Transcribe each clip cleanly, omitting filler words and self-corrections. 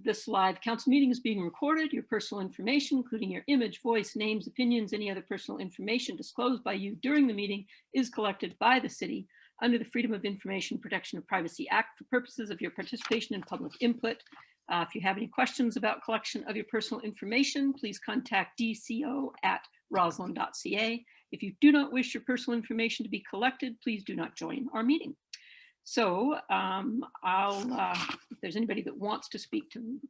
this live council meeting is being recorded. Your personal information, including your image, voice, names, opinions, any other personal information disclosed by you during the meeting is collected by the city under the Freedom of Information Protection of Privacy Act for purposes of your participation in public input. If you have any questions about collection of your personal information, please contact dco@roslyn.ca. If you do not wish your personal information to be collected, please do not join our meeting. So if there's anybody that wants to speak to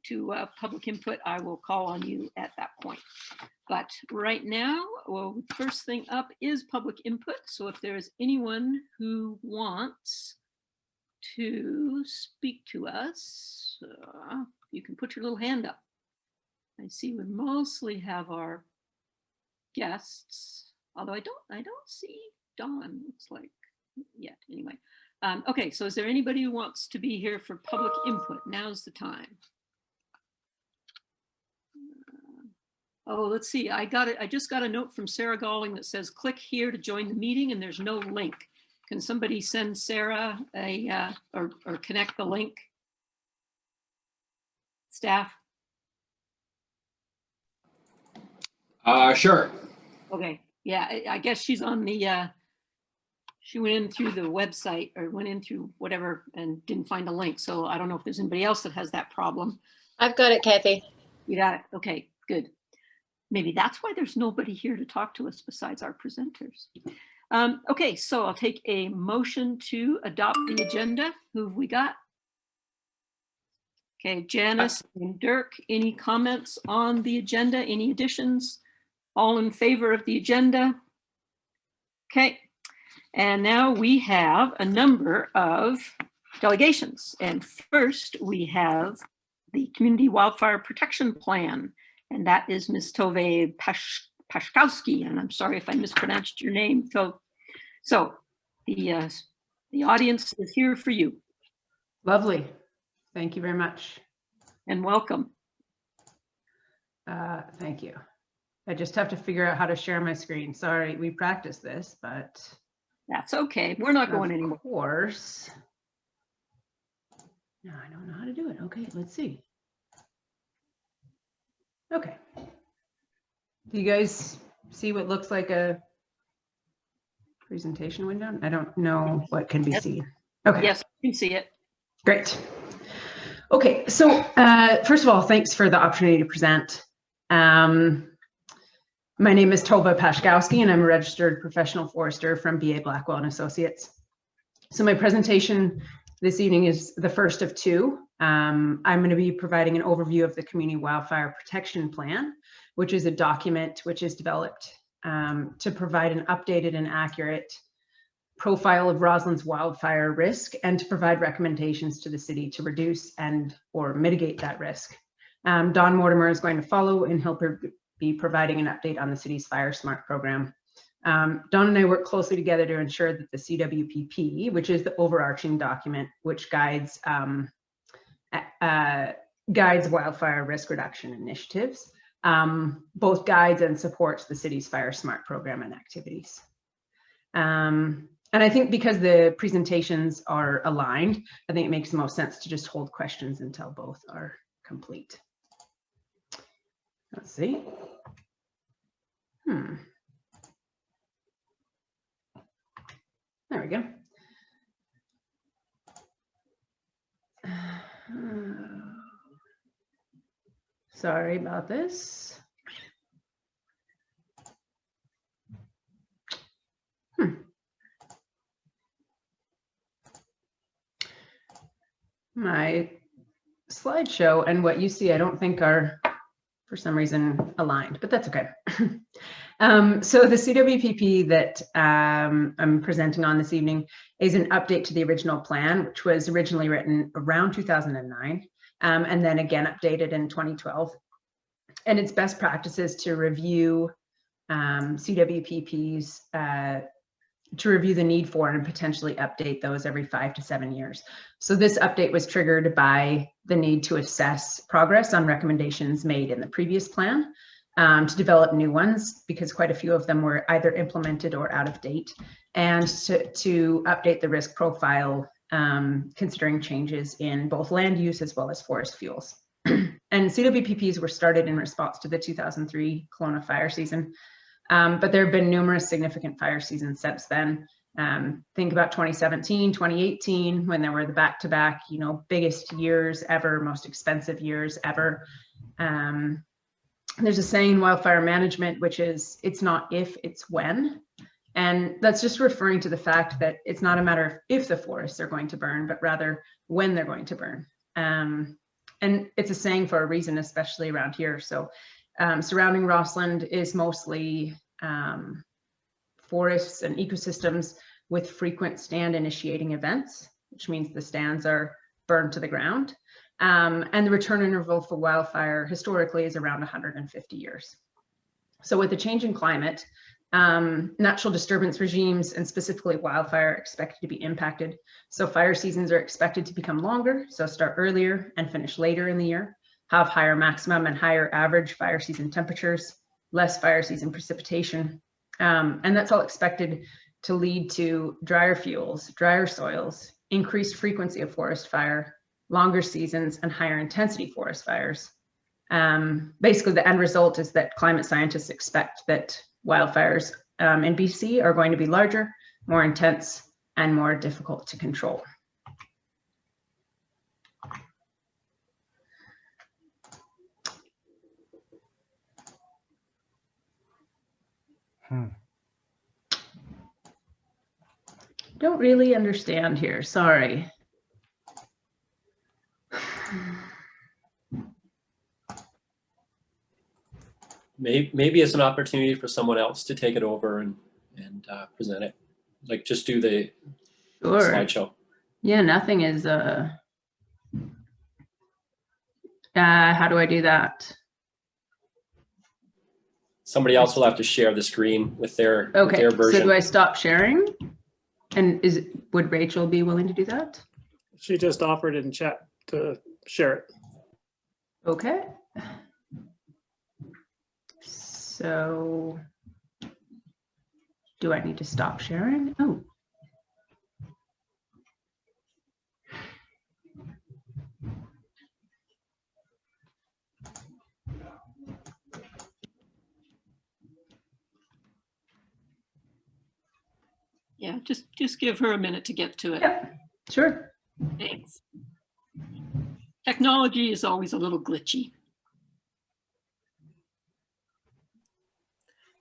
public input, I will call on you at that point. But right now, well, first thing up is public input. So if there's anyone who wants to speak to us, you can put your little hand up. I see we mostly have our guests, although I don't see Dawn, looks like, yet anyway. Okay, so is there anybody who wants to be here for public input? Now's the time. Oh, let's see. I just got a note from Sarah Galling that says click here to join the meeting, and there's no link. Can somebody send Sarah a or connect the link? Staff? Sure. Okay. Yeah, I guess she's on the she went in through the website or went in through whatever and didn't find a link. So I don't know if there's anybody else that has that problem. I've got it, Kathy. You got it. Okay, good. Maybe that's why there's nobody here to talk to us besides our presenters. Okay, so I'll take a motion to adopt the agenda. Who have we got? Okay, Janice and Dirk, any comments on the agenda? Any additions? All in favor of the agenda? Okay. And now we have a number of delegations. And first we have the Community Wildfire Protection Plan. And that is Ms. Tove Paszkowski. And I'm sorry if I mispronounced your name. So the audience is here for you. Lovely. Thank you very much. And welcome. Thank you. I just have to figure out how to share my screen. Sorry, we practiced this, but that's okay. We're not going anywhere. Of course. No, I don't know how to do it. Okay, let's see. Okay. Do you guys see what looks like a presentation window? I don't know what can be seen. Okay. Yes, you can see it. Great. Okay, so first of all, thanks for the opportunity to present. My name is Tove Paszkowski, and I'm a registered professional forester from BA Blackwell & Associates. So my presentation this evening is the first of two. I'm going to be providing an overview of the Community Wildfire Protection Plan, which is a document which is developed to provide an updated and accurate profile of Roslyn's wildfire risk and to provide recommendations to the city to reduce or mitigate that risk. Don Mortimer is going to follow, and he'll be providing an update on the city's Fire Smart program. Don and I work closely together to ensure that the CWPP, which is the overarching document which guides wildfire risk reduction initiatives, both guides and supports the city's Fire Smart program and activities. And I think because the presentations are aligned, I think it makes the most sense to just hold questions until both are complete. Let's see. There we go. Sorry about this. My slideshow and what you see, I don't think are, for some reason, aligned, but that's okay. So the CWPP that I'm presenting on this evening is an update to the original plan, which was originally written around 2009, and then again updated in 2012. And it's best practices to review CWPPs, to review the need for and potentially update those every 5 to 7 years. So this update was triggered by the need to assess progress on recommendations made in the previous plan, to develop new ones because quite a few of them were either implemented or out of date, and to update the risk profile considering changes in both land use as well as forest fuels. And CWPPs were started in response to the 2003 Kelowna fire season, but there have been numerous significant fire seasons since then. Think about 2017, 2018, when there were the back-to-back, biggest years ever, most expensive years ever. There's a saying in wildfire management, which is, it's not if, it's when. And that's just referring to the fact that it's not a matter of if the forests are going to burn, but rather when they're going to burn. And it's a saying for a reason, especially around here. So surrounding Rossland is mostly forests and ecosystems with frequent stand initiating events, which means the stands are burned to the ground. And the return interval for wildfire historically is around 150 years. So with the changing climate, natural disturbance regimes and specifically wildfire are expected to be impacted. So fire seasons are expected to become longer, so start earlier and finish later in the year, have higher maximum and higher average fire season temperatures, less fire season precipitation. And that's all expected to lead to drier fuels, drier soils, increased frequency of forest fire, longer seasons, and higher intensity forest fires. Basically, the end result is that climate scientists expect that wildfires in BC are going to be larger, more intense, and more difficult to control. Don't really understand here, sorry. Maybe it's an opportunity for someone else to take it over and present it. Like just do the slideshow. Yeah, nothing is, how do I do that? Somebody else will have to share the screen with their, with their version. So do I stop sharing? And would Rachel be willing to do that? She just offered in chat to share it. Okay. So do I need to stop sharing? Oh. Yeah, just give her a minute to get to it. Yeah, sure. Thanks. Technology is always a little glitchy.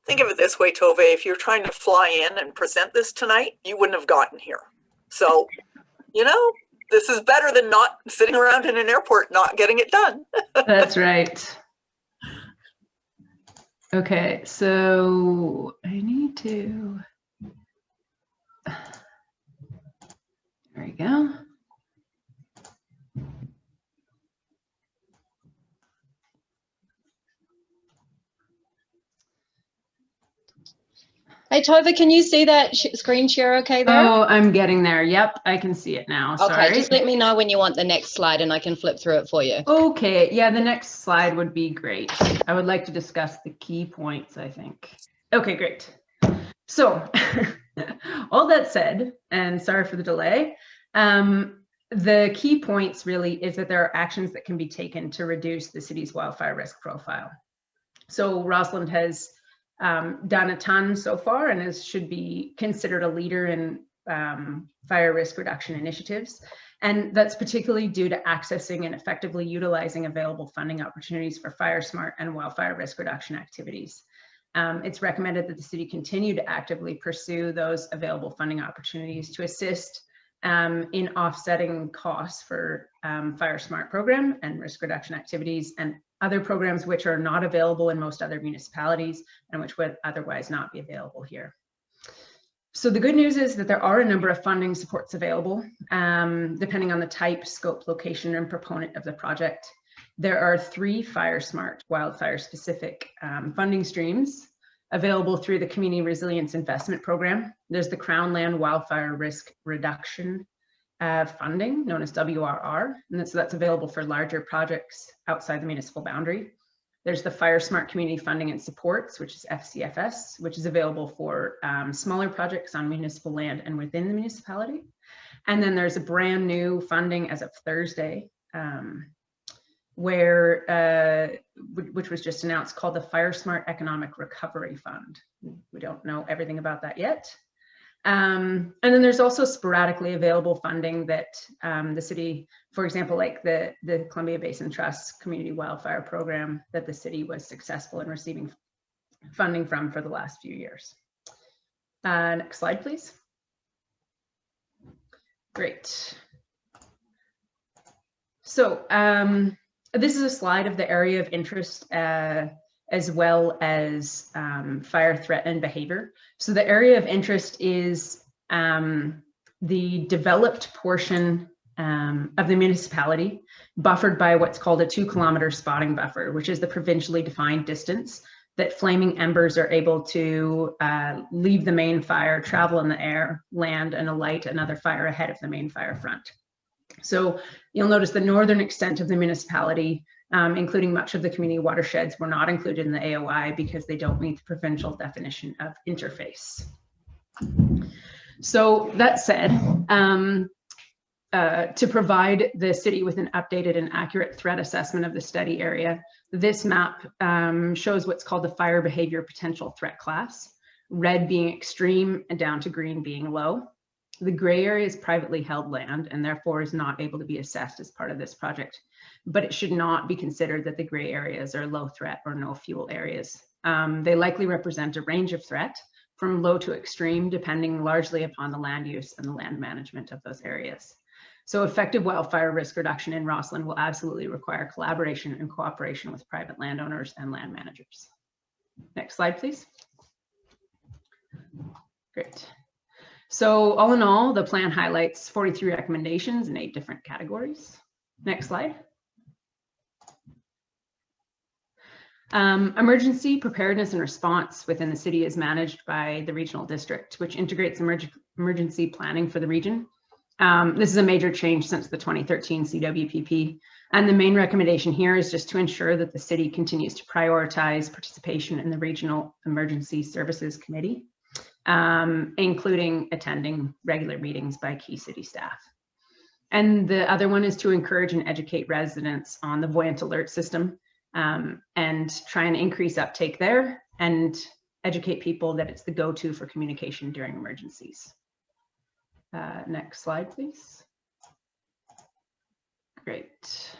Think of it this way, Tove, if you're trying to fly in and present this tonight, you wouldn't have gotten here. So, this is better than not sitting around in an airport not getting it done. That's right. Okay, so I need to, there we go. Hey, Tova, can you see that screen share okay there? Oh, I'm getting there. Yep, I can see it now. Okay, Sorry. just let me know when you want the next slide and I can flip through it for you. Okay, yeah, the next slide would be great. I would like to discuss the key points, I think. Okay, great. So, all that said, and sorry for the delay, the key points really is that there are actions that can be taken to reduce the city's wildfire risk profile. So Rossland has done a ton so far and should be considered a leader in fire risk reduction initiatives. And that's particularly due to accessing and effectively utilizing available funding opportunities for fire smart and wildfire risk reduction activities. It's recommended that the city continue to actively pursue those available funding opportunities to assist in offsetting costs for fire smart program and risk reduction activities and other programs which are not available in most other municipalities and which would otherwise not be available here. So the good news is that there are a number of funding supports available, depending on the type, scope, location, and proponent of the project. There are 3 fire smart wildfire specific funding streams available through the Community Resilience Investment Program. There's the Crown Land Wildfire Risk Reduction funding, known as WRR, and so that's available for larger projects outside the municipal boundary. There's the Fire Smart Community Funding and Supports, which is FCFS, which is available for smaller projects on municipal land and within the municipality. And then there's a brand new funding as of Thursday, where which was just announced, called the Fire Smart Economic Recovery Fund. We don't know everything about that yet. And then there's also sporadically available funding that the city, for example, like the Columbia Basin Trust Community Wildfire Program, that the city was successful in receiving funding from for the last few years. Next slide, please. Great. So this is a slide of the area of interest as well as fire threat and behavior. So the area of interest is the developed portion of the municipality, buffered by what's called a 2-kilometer spotting buffer, which is the provincially defined distance that flaming embers are able to leave the main fire, travel in the air, land, and alight another fire ahead of the main fire front. So you'll notice the northern extent of the municipality, including much of the community watersheds, were not included in the AOI because they don't meet the provincial definition of interface. So that said, to provide the city with an updated and accurate threat assessment of the study area, this map shows what's called the fire behavior potential threat class, red being extreme and down to green being low. The gray area is privately held land and therefore is not able to be assessed as part of this project, but it should not be considered that the gray areas are low threat or no fuel areas. They likely represent a range of threat from low to extreme, depending largely upon the land use and the land management of those areas. So effective wildfire risk reduction in Rossland will absolutely require collaboration and cooperation with private landowners and land managers. Next slide, please. Great. So all in all, the plan highlights 43 recommendations in 8 different categories. Next slide. Emergency preparedness and response within the city is managed by the regional district, which integrates emergency planning for the region. This is a major change since the 2013 CWPP. And the main recommendation here is just to ensure that the city continues to prioritize participation in the Regional Emergency Services Committee, including attending regular meetings by key city staff. And the other one is to encourage and educate residents on the Voyant Alert system and try and increase uptake there and educate people that it's the go-to for communication during emergencies. Next slide, please. Great.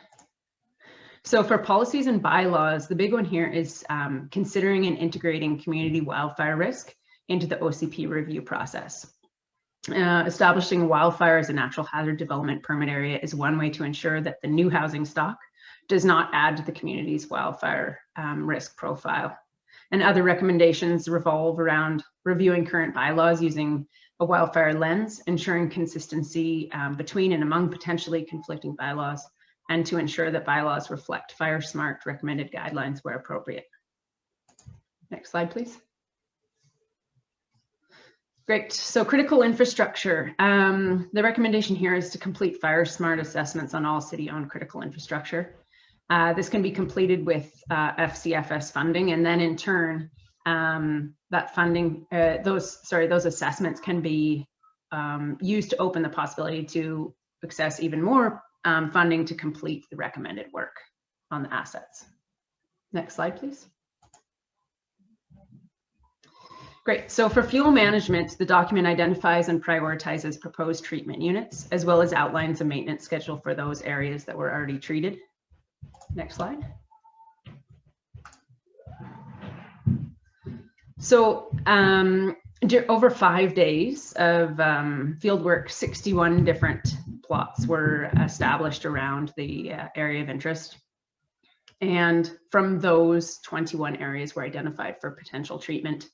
So for policies and bylaws, the big one here is considering and integrating community wildfire risk into the OCP review process. Establishing wildfire as a natural hazard development permit area is one way to ensure that the new housing stock does not add to the community's wildfire risk profile. And other recommendations revolve around reviewing current bylaws using a wildfire lens, ensuring consistency between and among potentially conflicting bylaws, and to ensure that bylaws reflect Fire Smart recommended guidelines where appropriate. Next slide, please. Great, so critical infrastructure. The recommendation here is to complete Fire Smart assessments on all city-owned critical infrastructure. This can be completed with FCFS funding, and then in turn, that funding, those assessments can be used to open the possibility to access even more funding to complete the recommended work on the assets. Next slide, please. Great, so for fuel management, the document identifies and prioritizes proposed treatment units, as well as outlines a maintenance schedule for those areas that were already treated. Next slide. So over 5 days of field work, 61 different plots were established around the area of interest. And from those, 21 areas were identified for potential treatment.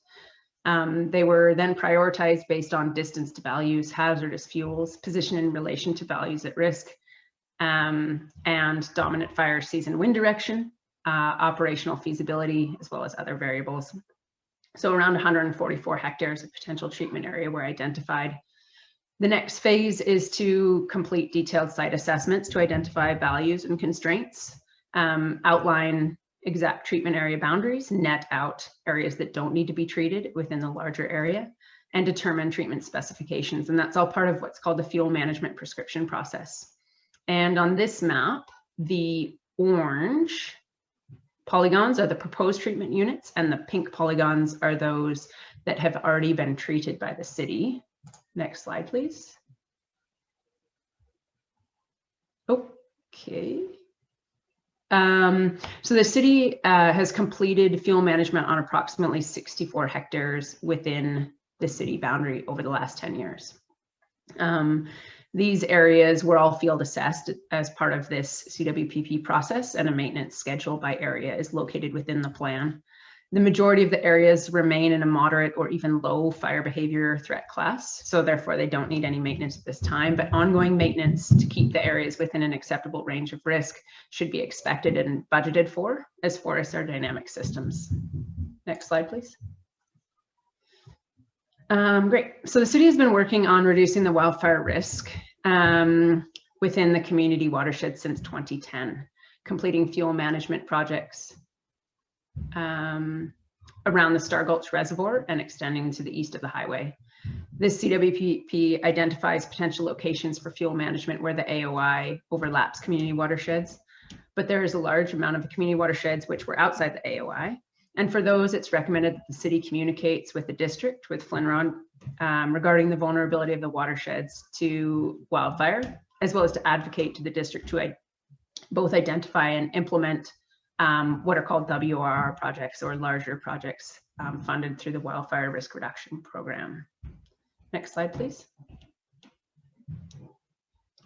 They were then prioritized based on distance to values, hazardous fuels, position in relation to values at risk, and dominant fire season wind direction, operational feasibility, as well as other variables. So around 144 hectares of potential treatment area were identified. The next phase is to complete detailed site assessments to identify values and constraints, outline exact treatment area boundaries, net out areas that don't need to be treated within the larger area, and determine treatment specifications. And that's all part of what's called the fuel management prescription process. And on this map, the orange polygons are the proposed treatment units, and the pink polygons are those that have already been treated by the city. Next slide, please. Okay. So the city has completed fuel management on approximately 64 hectares within the city boundary over the last 10 years. These areas were all field assessed as part of this CWPP process, and a maintenance schedule by area is located within the plan. The majority of the areas remain in a moderate or even low fire behavior threat class, so therefore they don't need any maintenance at this time, but ongoing maintenance to keep the areas within an acceptable range of risk should be expected and budgeted for, as forests are dynamic systems. Next slide, please. Great. So the city has been working on reducing the wildfire risk within the community watershed since 2010, completing fuel management projects around the Star Gulch Reservoir and extending to the east of the highway. This CWPP identifies potential locations for fuel management where the AOI overlaps community watersheds, but there is a large amount of community watersheds which were outside the AOI. And for those, it's recommended that the city communicates with the district, with Flinron, regarding the vulnerability of the watersheds to wildfire, as well as to advocate to the district to both identify and implement what are called WRR projects, or larger projects funded through the Wildfire Risk Reduction Program. Next slide, please.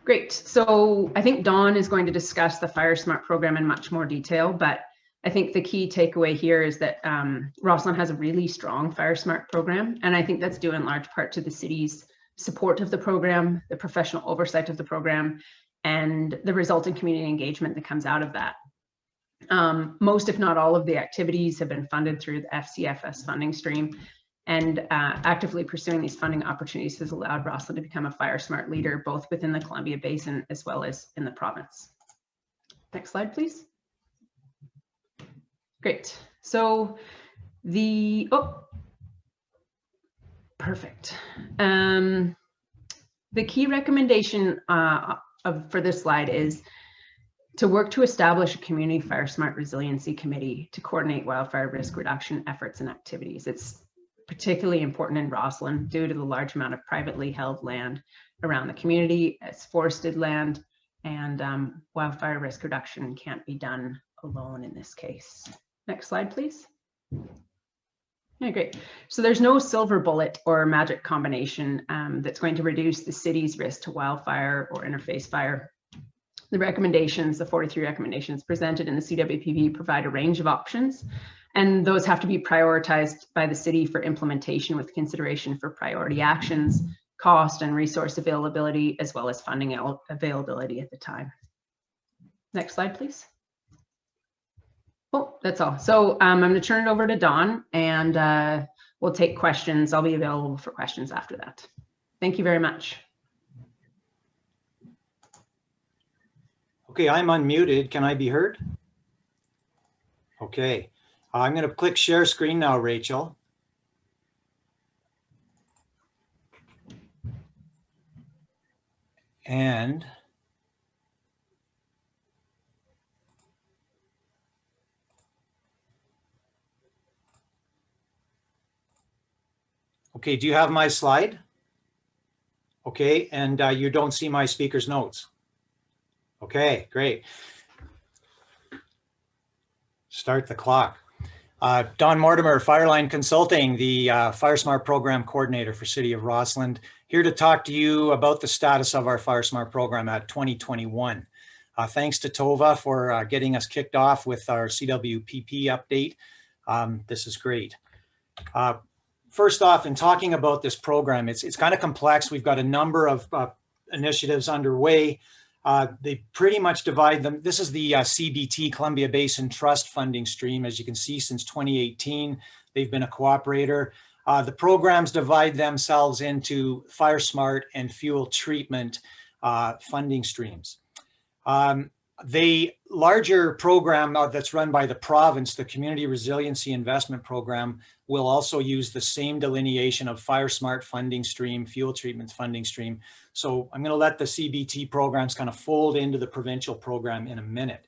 Great. So I think Dawn is going to discuss the Fire Smart program in much more detail, but I think the key takeaway here is that Rossland has a really strong Fire Smart program, and I think that's due in large part to the city's support of the program, the professional oversight of the program, and the resulting community engagement that comes out of that. Most, if not all, of the activities have been funded through the FCFS funding stream, and actively pursuing these funding opportunities has allowed Rossland to become a Fire Smart leader, both within the Columbia Basin as well as in the province. Next slide, please. Great. So perfect. The key recommendation for this slide is to work to establish a community Fire Smart resiliency committee to coordinate wildfire risk reduction efforts and activities. It's particularly important in Rossland due to the large amount of privately held land around the community. It's forested land, and wildfire risk reduction can't be done alone in this case. Next slide, please. Yeah, great. So there's no silver bullet or magic combination that's going to reduce the city's risk to wildfire or interface fire. The recommendations, the 43 recommendations presented in the CWPP, provide a range of options, and those have to be prioritized by the city for implementation with consideration for priority actions, cost and resource availability, as well as funding availability at the time. Next slide, please. Oh, that's all. So I'm going to turn it over to Dawn, and we'll take questions. I'll be available for questions after that. Thank you very much. Okay, I'm unmuted. Can I be heard? Okay, I'm going to click share screen now, Rachel. And okay, do you have my slide? Okay, and you don't see my speaker's notes. Okay, great. Start the clock. Don Mortimer, Fireline Consulting, the Fire Smart Program Coordinator for City of Rossland, here to talk to you about the status of our Fire Smart program at 2021. Thanks to Tova for getting us kicked off with our CWPP update. This is great. First off, in talking about this program, it's kind of complex. We've got a number of initiatives underway. They pretty much divide them. This is the CBT, Columbia Basin Trust funding stream. As you can see, since 2018, they've been a cooperator. The programs divide themselves into Fire Smart and fuel treatment funding streams. The larger program that's run by the province, the Community Resiliency Investment Program, will also use the same delineation of Fire Smart funding stream, fuel treatment funding stream. So I'm going to let the CBT programs kind of fold into the provincial program in a minute.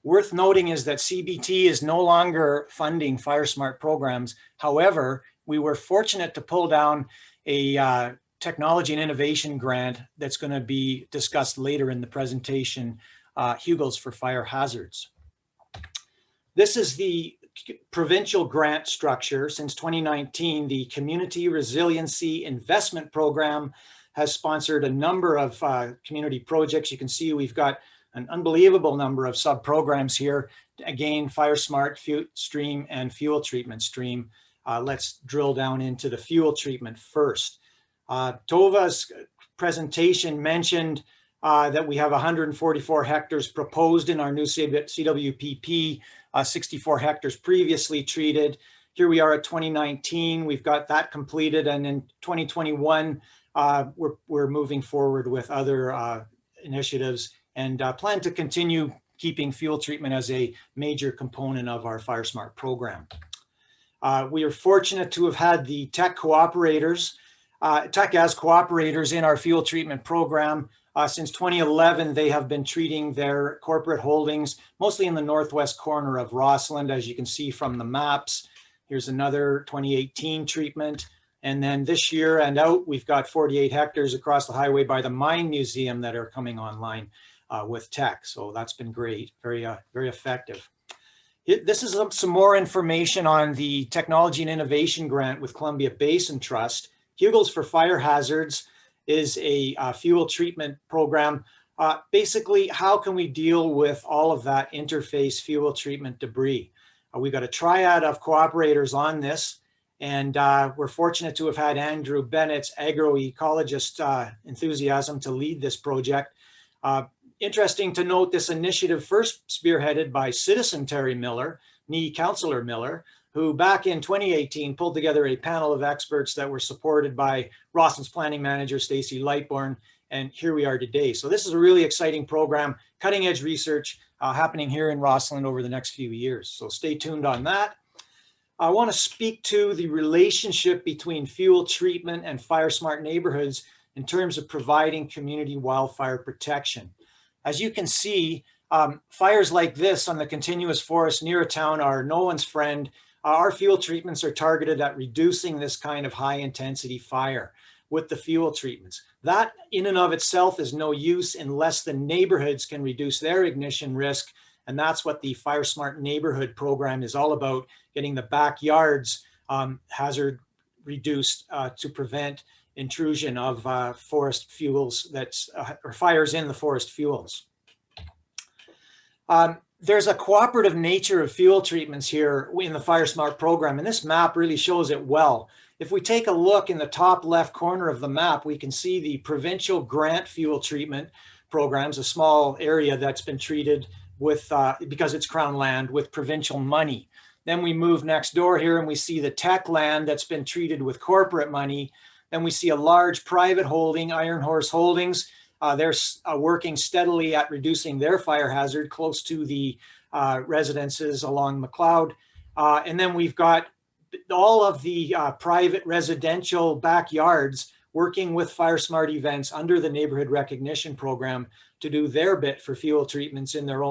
Worth noting is that CBT is no longer funding FireSmart programs. However, we were fortunate to pull down a technology and innovation grant that's going to be discussed later in the presentation, Hugels for Fire Hazards. This is the provincial grant structure. Since 2019, the Community Resiliency Investment Program has sponsored a number of community projects. You can see we've got an unbelievable number of sub-programs here. Again, FireSmart, Stream, and Fuel Treatment Stream. Let's drill down into the fuel treatment first. Tova's presentation mentioned that we have 144 hectares proposed in our new CWPP, 64 hectares previously treated. Here we are at 2019, we've got that completed, and in 2021, we're moving forward with other initiatives and plan to continue keeping fuel treatment as a major component of our FireSmart program. We are fortunate to have had the tech cooperators, tech as cooperators in our fuel treatment program. Since 2011, they have been treating their corporate holdings, mostly in the northwest corner of Rossland, as you can see from the maps. Here's another 2018 treatment. And then this year and out, we've got 48 hectares across the highway by the Mine Museum that are coming online with tech. So that's been great, very effective. This is some more information on the Technology and Innovation Grant with Columbia Basin Trust. Hugels for Fire Hazards is a fuel treatment program. Basically, how can we deal with all of that interface fuel treatment debris? We've got a triad of cooperators on this, and we're fortunate to have had Andrew Bennett's agroecologist enthusiasm to lead this project. Interesting to note, this initiative first spearheaded by citizen Terry Miller, NI Councillor Miller, who back in 2018 pulled together a panel of experts that were supported by Rossland's planning manager, Stacey Lightbourne, and here we are today. So this is a really exciting program, cutting edge research happening here in Rossland over the next few years. So stay tuned on that. I want to speak to the relationship between fuel treatment and FireSmart neighborhoods in terms of providing community wildfire protection. As you can see, fires like this on the continuous forest near a town are no one's friend. Our fuel treatments are targeted at reducing this kind of high intensity fire with the fuel treatments. That in and of itself is no use unless the neighborhoods can reduce their ignition risk. And that's what the FireSmart neighborhood program is all about, getting the backyards hazard reduced to prevent intrusion of forest fuels or fires in the forest fuels. There's a cooperative nature of fuel treatments here in the FireSmart program, and this map really shows it well. If we take a look in the top left corner of the map, we can see the provincial grant fuel treatment programs, a small area that's been treated with, because it's Crown land, with provincial money. Then we move next door here and we see the tech land that's been treated with corporate money. Then we see a large private holding, Iron Horse Holdings. They're working steadily at reducing their fire hazard close to the residences along McLeod. And then we've got all of the private residential backyards working with FireSmart events under the neighborhood recognition program to do their bit for fuel treatments on their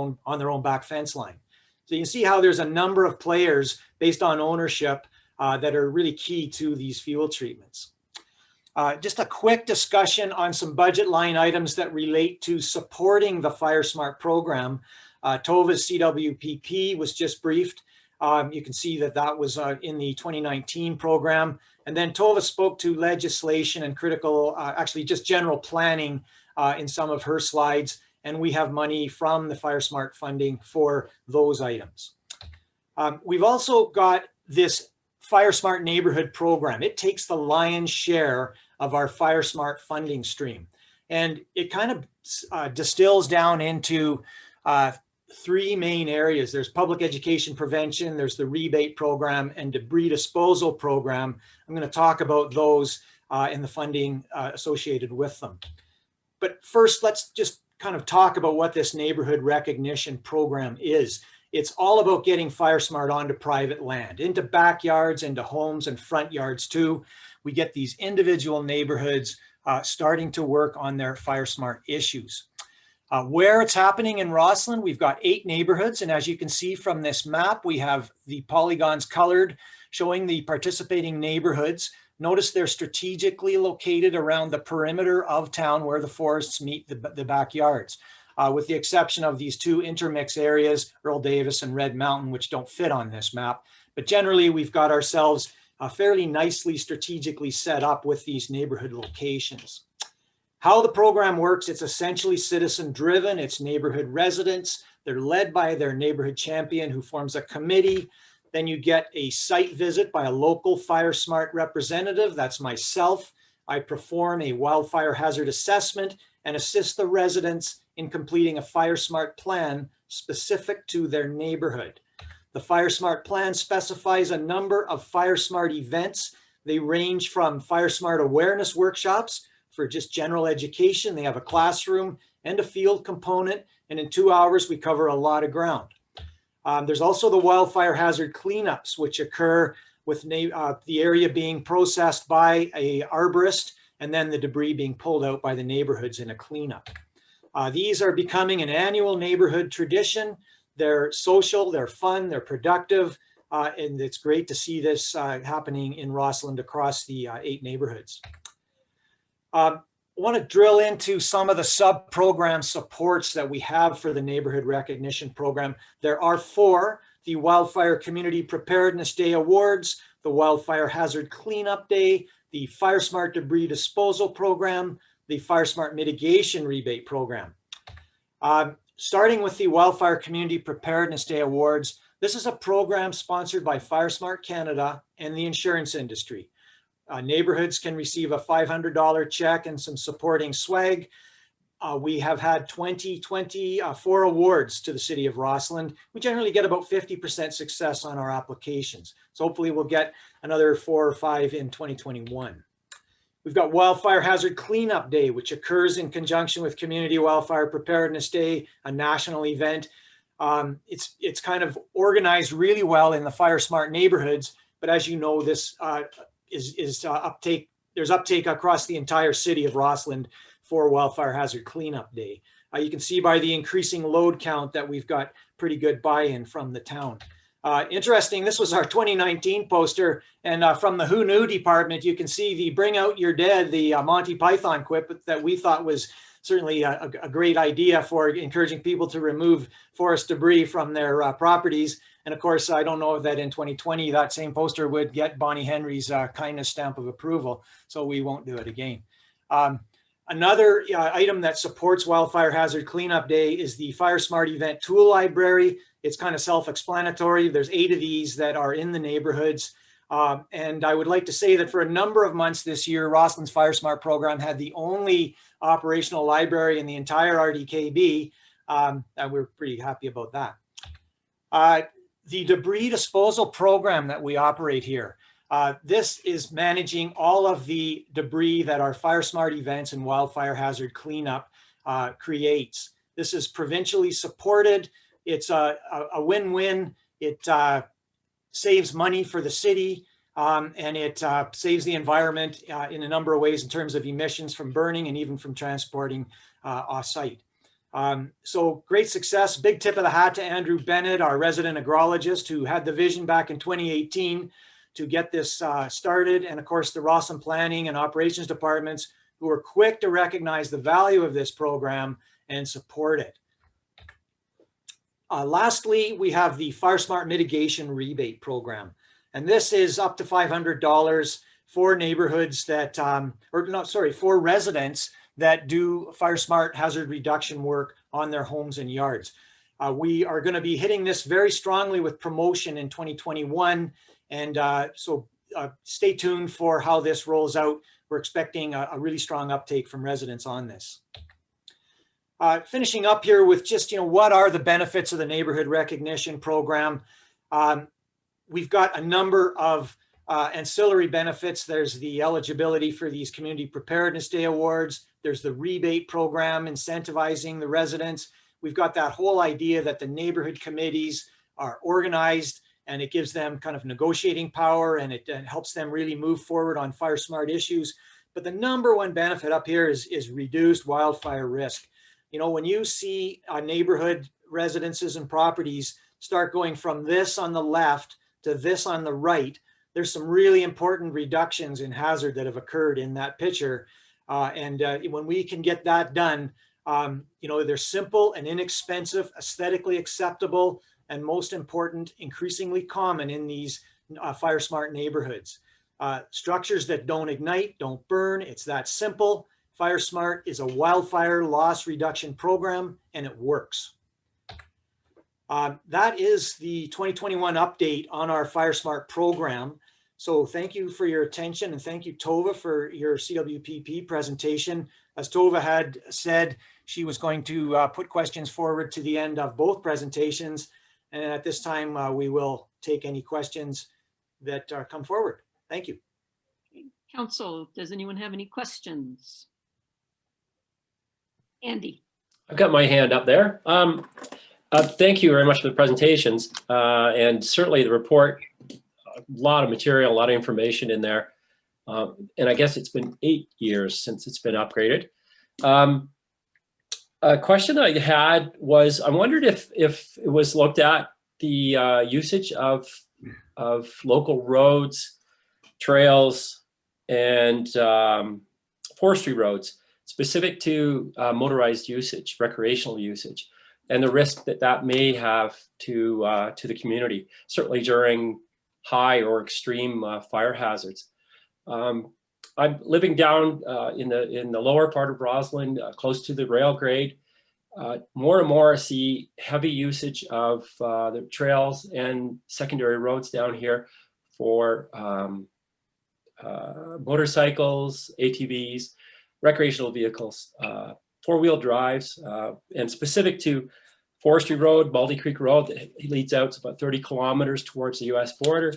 own back fence line. So you can see how there's a number of players based on ownership that are really key to these fuel treatments. Just a quick discussion on some budget line items that relate to supporting the FireSmart program. Tova's CWPP was just briefed. You can see that that was in the 2019 program. And then Tova spoke to legislation and critical, actually just general planning in some of her slides. And we have money from the FireSmart funding for those items. We've also got this FireSmart neighborhood program. It takes the lion's share of our FireSmart funding stream. And it kind of distills down into three main areas. There's public education prevention, there's the rebate program, and debris disposal program. I'm going to talk about those and the funding associated with them. But first, let's just kind of talk about what this neighborhood recognition program is. It's all about getting FireSmart onto private land, into backyards, into homes and front yards too. We get these individual neighborhoods starting to work on their FireSmart issues. Where it's happening in Rossland, we've got 8 neighborhoods. And as you can see from this map, we have the polygons colored showing the participating neighborhoods. Notice they're strategically located around the perimeter of town where the forests meet the backyards, with the exception of these 2 intermix areas, Earl Davis and Red Mountain, which don't fit on this map. But generally, we've got ourselves fairly nicely strategically set up with these neighborhood locations. How the program works, it's essentially citizen driven. It's neighborhood residents. They're led by their neighborhood champion who forms a committee. Then you get a site visit by a local Fire Smart representative. That's myself. I perform a wildfire hazard assessment and assist the residents in completing a Fire Smart plan specific to their neighborhood. The Fire Smart plan specifies a number of Fire Smart events. They range from Fire Smart awareness workshops for just general education. They have a classroom and a field component, and in 2 hours, we cover a lot of ground. There's also the wildfire hazard cleanups, which occur with the area being processed by a arborist, and then the debris being pulled out by the neighborhoods in a cleanup. These are becoming an annual neighborhood tradition. They're social, they're fun, they're productive, and it's great to see this happening in Rossland across the 8 neighborhoods. I want to drill into some of the sub-program supports that we have for the Neighborhood Recognition Program. There are 4: the Wildfire Community Preparedness Day Awards, the Wildfire Hazard Cleanup Day, the Fire Smart Debris Disposal Program, the Fire Smart Mitigation Rebate Program. Starting with the Wildfire Community Preparedness Day Awards, this is a program sponsored by Fire Smart Canada and the insurance industry. Neighborhoods can receive a $500 check and some supporting swag. We have had 4 awards to the city of Rossland. We generally get about 50% success on our applications. So hopefully we'll get another 4 or 5 in 2021. We've got Wildfire Hazard Cleanup Day, which occurs in conjunction with Community Wildfire Preparedness Day, a national event. It's kind of organized really well in the Fire Smart neighborhoods, but as you know, this there's uptake across the entire city of Rossland for Wildfire Hazard Cleanup Day. You can see by the increasing load count that we've got pretty good buy-in from the town. Interesting, this was our 2019 poster, and from the Who Knew department, you can see the Bring Out Your Dead, the Monty Python quip that we thought was certainly a great idea for encouraging people to remove forest debris from their properties. And of course, I don't know that in 2020, that same poster would get Bonnie Henry's kindness stamp of approval, so we won't do it again. Another item that supports Wildfire Hazard Cleanup Day is the Fire Smart Event Tool Library. It's kind of self-explanatory. There's 8 of these that are in the neighborhoods. And I would like to say that for a number of months this year, Rossland's Fire Smart program had the only operational library in the entire RDKB. And we're pretty happy about that. The debris disposal program that we operate here. This is managing all of the debris that our Fire Smart events and wildfire hazard cleanup creates. This is provincially supported. It's a win-win. It saves money for the city, and it saves the environment in a number of ways in terms of emissions from burning and even from transporting off-site. So great success. Big tip of the hat to Andrew Bennett, our resident agrologist, who had the vision back in 2018 to get this started. And of course, the Rossland Planning and Operations departments who were quick to recognize the value of this program and support it. Lastly, we have the Fire Smart Mitigation Rebate Program. And this is up to $500 for neighborhoods that, for residents that do Fire Smart hazard reduction work on their homes and yards. We are going to be hitting this very strongly with promotion in 2021. And so stay tuned for how this rolls out. We're expecting a really strong uptake from residents on this. Finishing up here with just, what are the benefits of the Neighborhood Recognition Program? We've got a number of ancillary benefits. There's the eligibility for these Community Preparedness Day Awards. There's the rebate program incentivizing the residents. We've got that whole idea that the neighborhood committees are organized and it gives them kind of negotiating power, and it helps them really move forward on Fire Smart issues. But the number one benefit up here is reduced wildfire risk. You know, when you see neighborhood residences and properties start going from this on the left to this on the right, there's some really important reductions in hazard that have occurred in that picture. When we can get that done, you know, they're simple and inexpensive, aesthetically acceptable, and most important, increasingly common in these fire smart neighborhoods. Structures that don't ignite, don't burn, it's that simple. Fire Smart is a wildfire loss reduction program, and it works. That is the 2021 update on our Fire Smart program. So thank you for your attention, and thank you, Tova, for your CWPP presentation. As Tova had said, she was going to put questions forward to the end of both presentations. And at this time, we will take any questions that come forward. Thank you. Council, does anyone have any questions? Andy. I've got my hand up there. Thank you very much for the presentations, and certainly the report. A lot of material, a lot of information in there. And I guess it's been 8 years since it's been upgraded. A question I had was, I wondered if it was looked at the usage of local roads, trails, and forestry roads specific to motorized usage, recreational usage, and the risk that that may have to the community, certainly during high or extreme fire hazards. I'm living down in the lower part of Rossland, close to the rail grade. More and more I see heavy usage of the trails and secondary roads down here for motorcycles, ATVs, recreational vehicles, four-wheel drives, and specific to Forestry Road, Baldy Creek Road, that leads out to about 30 kilometers towards the US border.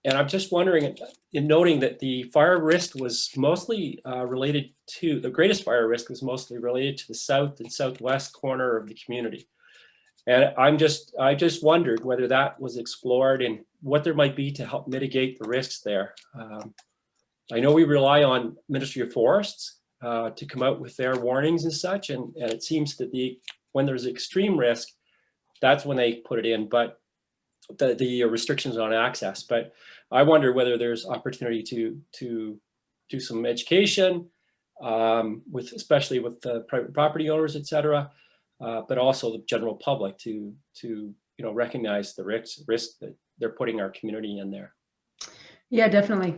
And I'm just wondering, in noting that the fire risk was mostly related to, the greatest fire risk was mostly related to the south and southwest corner of the community. And I just wondered whether that was explored and what there might be to help mitigate the risks there. I know we rely on Ministry of Forests to come out with their warnings and such, and it seems that when there's extreme risk, that's when they put it in, but the restrictions on access. But I wonder whether there's opportunity to do some education, especially with the private property owners, et cetera, but also the general public to recognize the risk that they're putting our community in there. Yeah, definitely.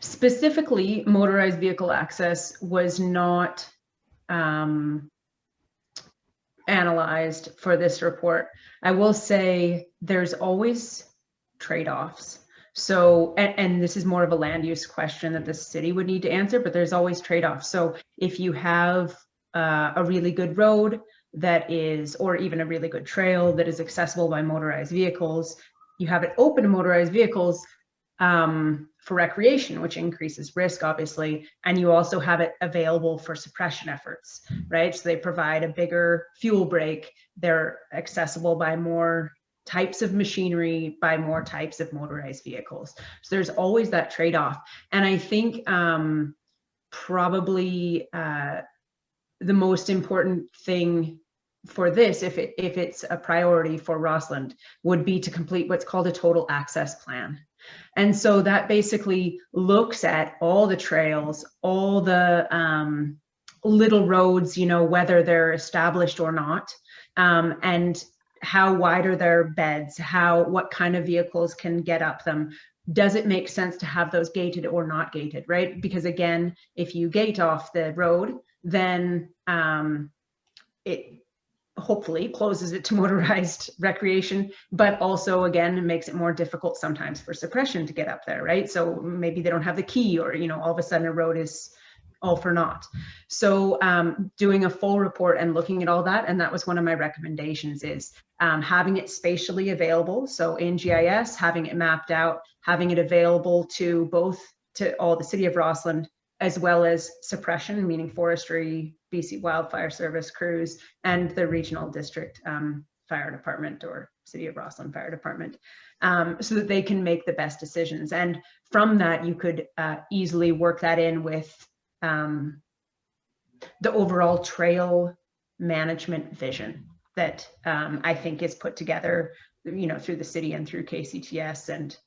Specifically, motorized vehicle access was not analyzed for this report. I will say there's always trade-offs. So, and this is more of a land use question that the city would need to answer, but there's always trade-offs. So if you have a really good road that is, or even a really good trail that is accessible by motorized vehicles, you have it open to motorized vehicles for recreation, which increases risk, obviously, and you also have it available for suppression efforts, right? So they provide a bigger fuel break. They're accessible by more types of machinery, by more types of motorized vehicles. So there's always that trade-off. And I think probably the most important thing for this, if it's a priority for Rossland, would be to complete what's called a total access plan. And so that basically looks at all the trails, all the little roads, whether they're established or not, and how wide are their beds, what kind of vehicles can get up them. Does it make sense to have those gated or not gated, right? Because again, if you gate off the road, then it hopefully closes it to motorized recreation, but also again, it makes it more difficult sometimes for suppression to get up there, right? So maybe they don't have the key, or all of a sudden a road is all for naught. So doing a full report and looking at all that, and that was one of my recommendations, is having it spatially available. So in GIS, having it mapped out, having it available to all the City of Rossland, as well as suppression, meaning forestry, BC Wildfire Service crews, and the regional district fire department or City of Rossland Fire Department, so that they can make the best decisions. And from that, you could easily work that in with the overall trail management vision that I think is put together, you know, through the city and through KCTS and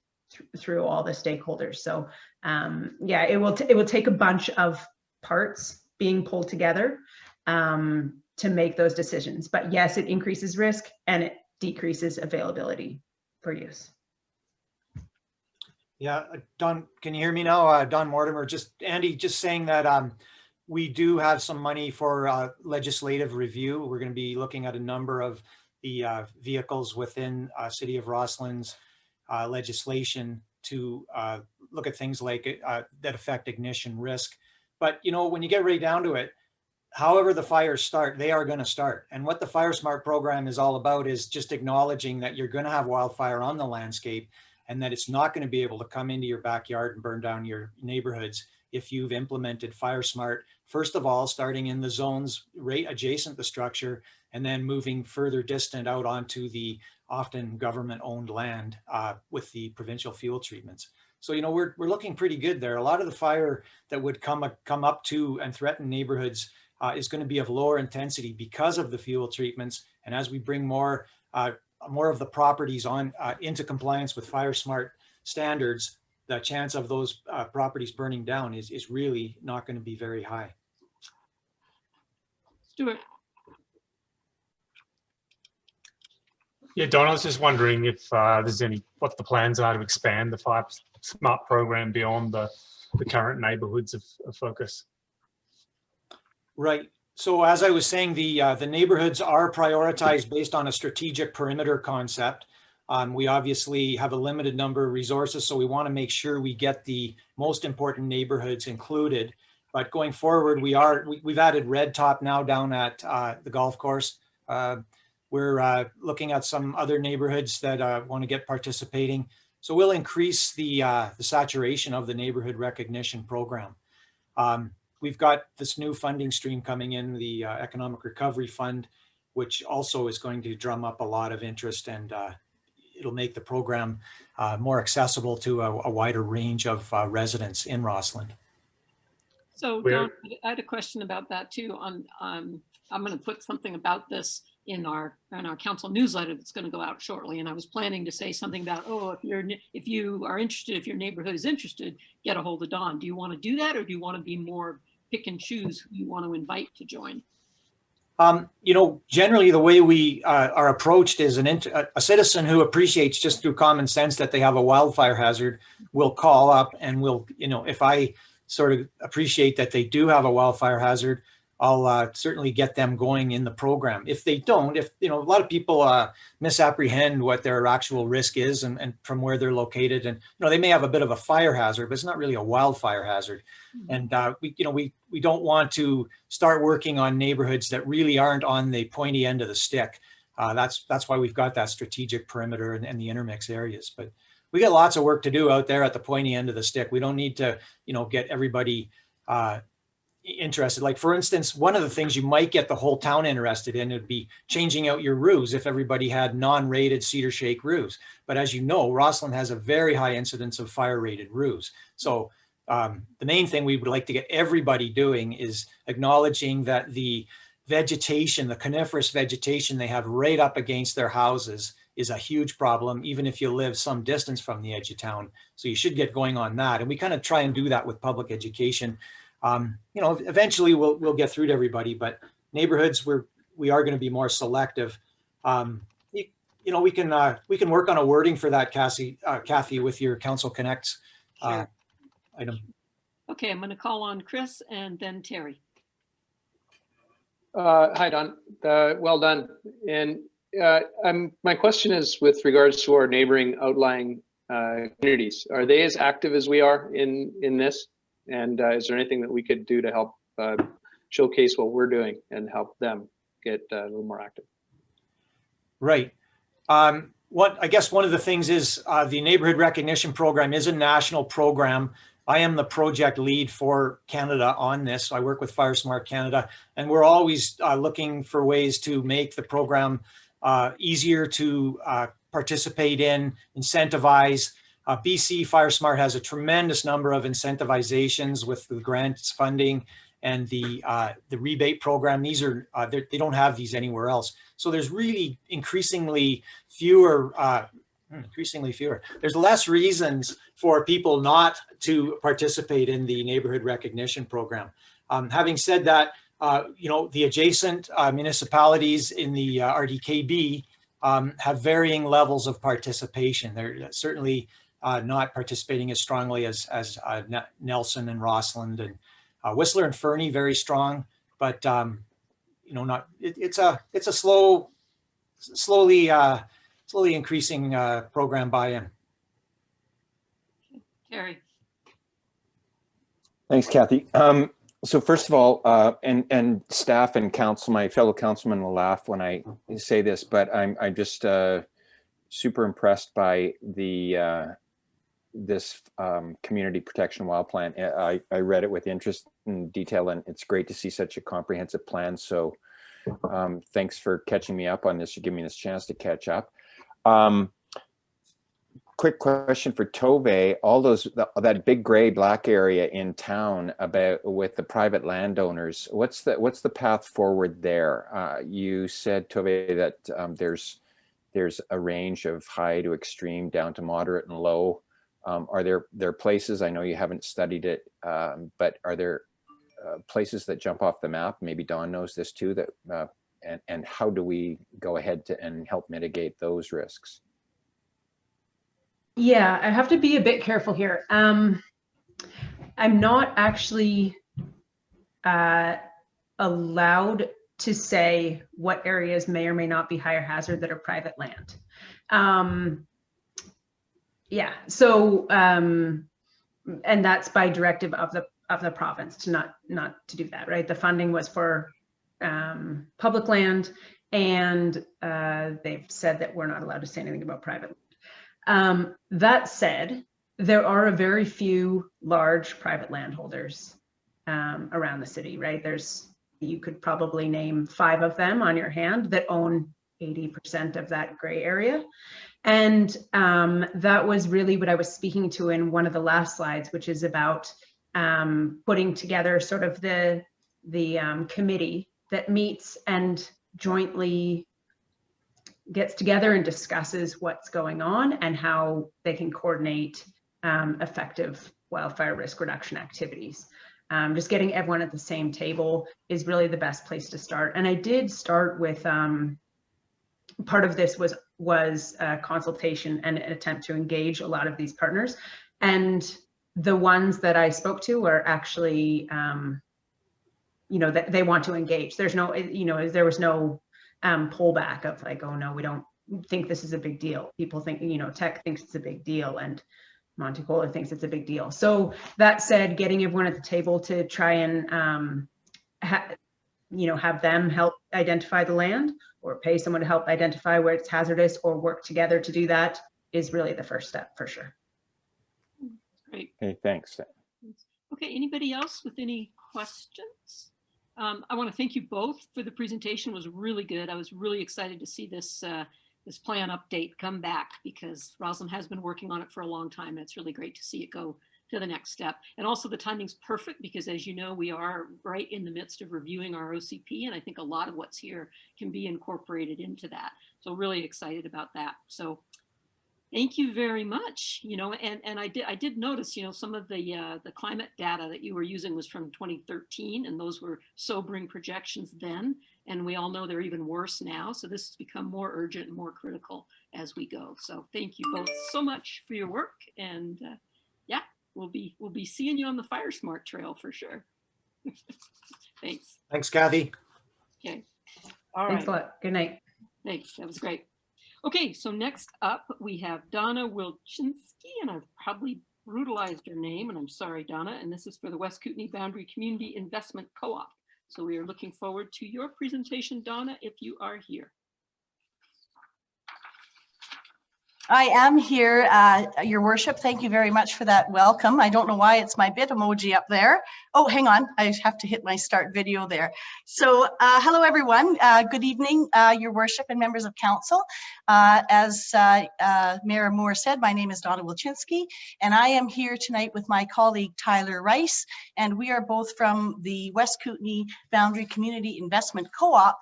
through all the stakeholders. So yeah, it will take a bunch of parts being pulled together to make those decisions. But yes, it increases risk and it decreases availability for use. Yeah, Don, can you hear me now? Don Mortimer, Andy, just saying that we do have some money for legislative review. We're going to be looking at a number of the vehicles within City of Rossland's legislation to look at things like that affect ignition risk. But, you know, when you get right down to it, however the fires start, they are going to start. And what the Fire Smart program is all about is just acknowledging that you're going to have wildfire on the landscape and that it's not going to be able to come into your backyard and burn down your neighborhoods if you've implemented Fire Smart, first of all, starting in the zones right adjacent the structure and then moving further distant out onto the often government-owned land with the provincial fuel treatments. So, you know, we're looking pretty good there. A lot of the fire that would come up to and threaten neighborhoods is going to be of lower intensity because of the fuel treatments. And as we bring more of the properties on into compliance with Fire Smart standards, the chance of those properties burning down is really not going to be very high. Stuart. Yeah, Don, I was just wondering if there's what the plans are to expand the Fire Smart program beyond the current neighbourhoods of focus. Right. So as I was saying, the neighborhoods are prioritized based on a strategic perimeter concept. We obviously have a limited number of resources, so we want to make sure we get the most important neighborhoods included. But going forward, we've added Red Top now down at the golf course. We're looking at some other neighborhoods that want to get participating. So we'll increase the saturation of the neighborhood recognition program. We've got this new funding stream coming in, the Economic Recovery Fund, which also is going to drum up a lot of interest, and it'll make the program more accessible to a wider range of residents in Rossland. So Don, I had a question about that too. I'm going to put something about this in our council newsletter that's going to go out shortly. And I was planning to say something about, oh, if you are interested, if your neighborhood is interested, get a hold of Don. Do you want to do that, or do you want to be more pick and choose who you want to invite to join? You know, generally the way we are approached is a citizen who appreciates just through common sense that they have a wildfire hazard will call up and will, you know, if I sort of appreciate that they do have a wildfire hazard, I'll certainly get them going in the program. If they don't, you know, a lot of people misapprehend what their actual risk is and from where they're located. And, you know, they may have a bit of a fire hazard, but it's not really a wildfire hazard. And we don't want to start working on neighborhoods that really aren't on the pointy end of the stick. That's why we've got that strategic perimeter and the intermix areas. But we got lots of work to do out there at the pointy end of the stick. We don't need to, you know, get everybody interested. Like, for instance, one of the things you might get the whole town interested in would be changing out your roofs if everybody had non-rated cedar shake roofs. But as you know, Rossland has a very high incidence of fire rated roofs. So the main thing we would like to get everybody doing is acknowledging that the vegetation, the coniferous vegetation they have right up against their houses is a huge problem, even if you live some distance from the edge of town. So you should get going on that. And we kind of try and do that with public education. You know, eventually we'll get through to everybody, but neighborhoods we are going to be more selective. You know, we can work on a wording for that, Kathy, with your Council Connects item. Okay, I'm going to call on Chris and then Terry. Hi, Don. Well done. And my question is with regards to our neighboring outlying communities. Are they as active as we are in this? And is there anything that we could do to help showcase what we're doing and help them get a little more active? Right. I guess one of the things is the Neighborhood Recognition Program is a national program. I am the project lead for Canada on this. I work with Fire Smart Canada, and we're always looking for ways to make the program easier to participate in, incentivize. BC Fire Smart has a tremendous number of incentivizations with the grants funding and the rebate program. These are they don't have these anywhere else. So there's really increasingly fewer. There's less reasons for people not to participate in the neighborhood recognition program. Having said that, the adjacent municipalities in the RDKB have varying levels of participation. They're certainly not participating as strongly as Nelson and Rossland, and Whistler and Fernie very strong, but it's a slowly increasing program buy-in. Terry. Thanks, Kathy. So first of all, and staff and council, my fellow councilmen will laugh when I say this, but I'm just super impressed by this community protection wild plan. I read it with interest and detail, and it's great to see such a comprehensive plan. So thanks for catching me up on this, or giving me this chance to catch up. Quick question for Tove. All that big gray black area in town with the private landowners, what's the path forward there? You said, Tove, that there's a range of high to extreme down to moderate and low. Are there places, I know you haven't studied it, but are there places that jump off the map? Maybe Don knows this too, that and how do we go ahead and help mitigate those risks? Yeah, I have to be a bit careful here. I'm not actually allowed to say what areas may or may not be higher hazard that are private land. Yeah, so and that's by directive of the province to not to do that, right? The funding was for public land, and they've said that we're not allowed to say anything about private land. That said, there are a very few large private landholders around the city, right? You could probably name 5 of them on your hand that own 80% of that gray area. And that was really what I was speaking to in one of the last slides, which is about putting together sort of the committee that meets and jointly gets together and discusses what's going on and how they can coordinate effective wildfire risk reduction activities. Just getting everyone at the same table is really the best place to start. And I did start with part of this was consultation and an attempt to engage a lot of these partners. And the ones that I spoke to are actually, that they want to engage. There's no, there was no pullback of like, oh no, we don't think this is a big deal. People think, tech thinks it's a big deal, and Monticola thinks it's a big deal. So that said, getting everyone at the table to try and have them help identify the land, or pay someone to help identify where it's hazardous, or work together to do that, is really the first step for sure. Great. Okay, thanks. Okay, anybody else with any questions? I want to thank you both for the presentation. It was really good. I was really excited to see this this plan update come back, because Roslyn has been working on it for a long time, and it's really great to see it go to the next step. And also the timing's perfect, because as you know, we are right in the midst of reviewing our OCP, and I think a lot of what's here can be incorporated into that. So really excited about that. So thank you very much. And I did notice, some of the climate data that you were using was from 2013, and those were sobering projections then. And we all know they're even worse now. So this has become more urgent and more critical as we go. So thank you both so much for your work. And yeah, we'll be seeing you on the Fire Smart Trail for sure. Thanks. Thanks, Kathy. Okay. All Thanks right. a lot. Good night. Thanks. That was great. Okay, so next up we have Donna Wilczynski, and I've probably brutalized her name, and I'm sorry, Donna, and this is for the West Kootenay Boundary Community Investment Co-op. So we are looking forward to your presentation, Donna, if you are here. I am here, Your Worship. Thank you very much for that welcome. I don't know why it's my bit emoji up there. Oh, hang on. I have to hit my start video there. So hello, everyone. Good evening, Your Worship and members of council. As Mayor Moore said, my name is Donna Wilczynski, and I am here tonight with my colleague Tyler Rice, and we are both from the West Kootenay Boundary Community Investment Co-op.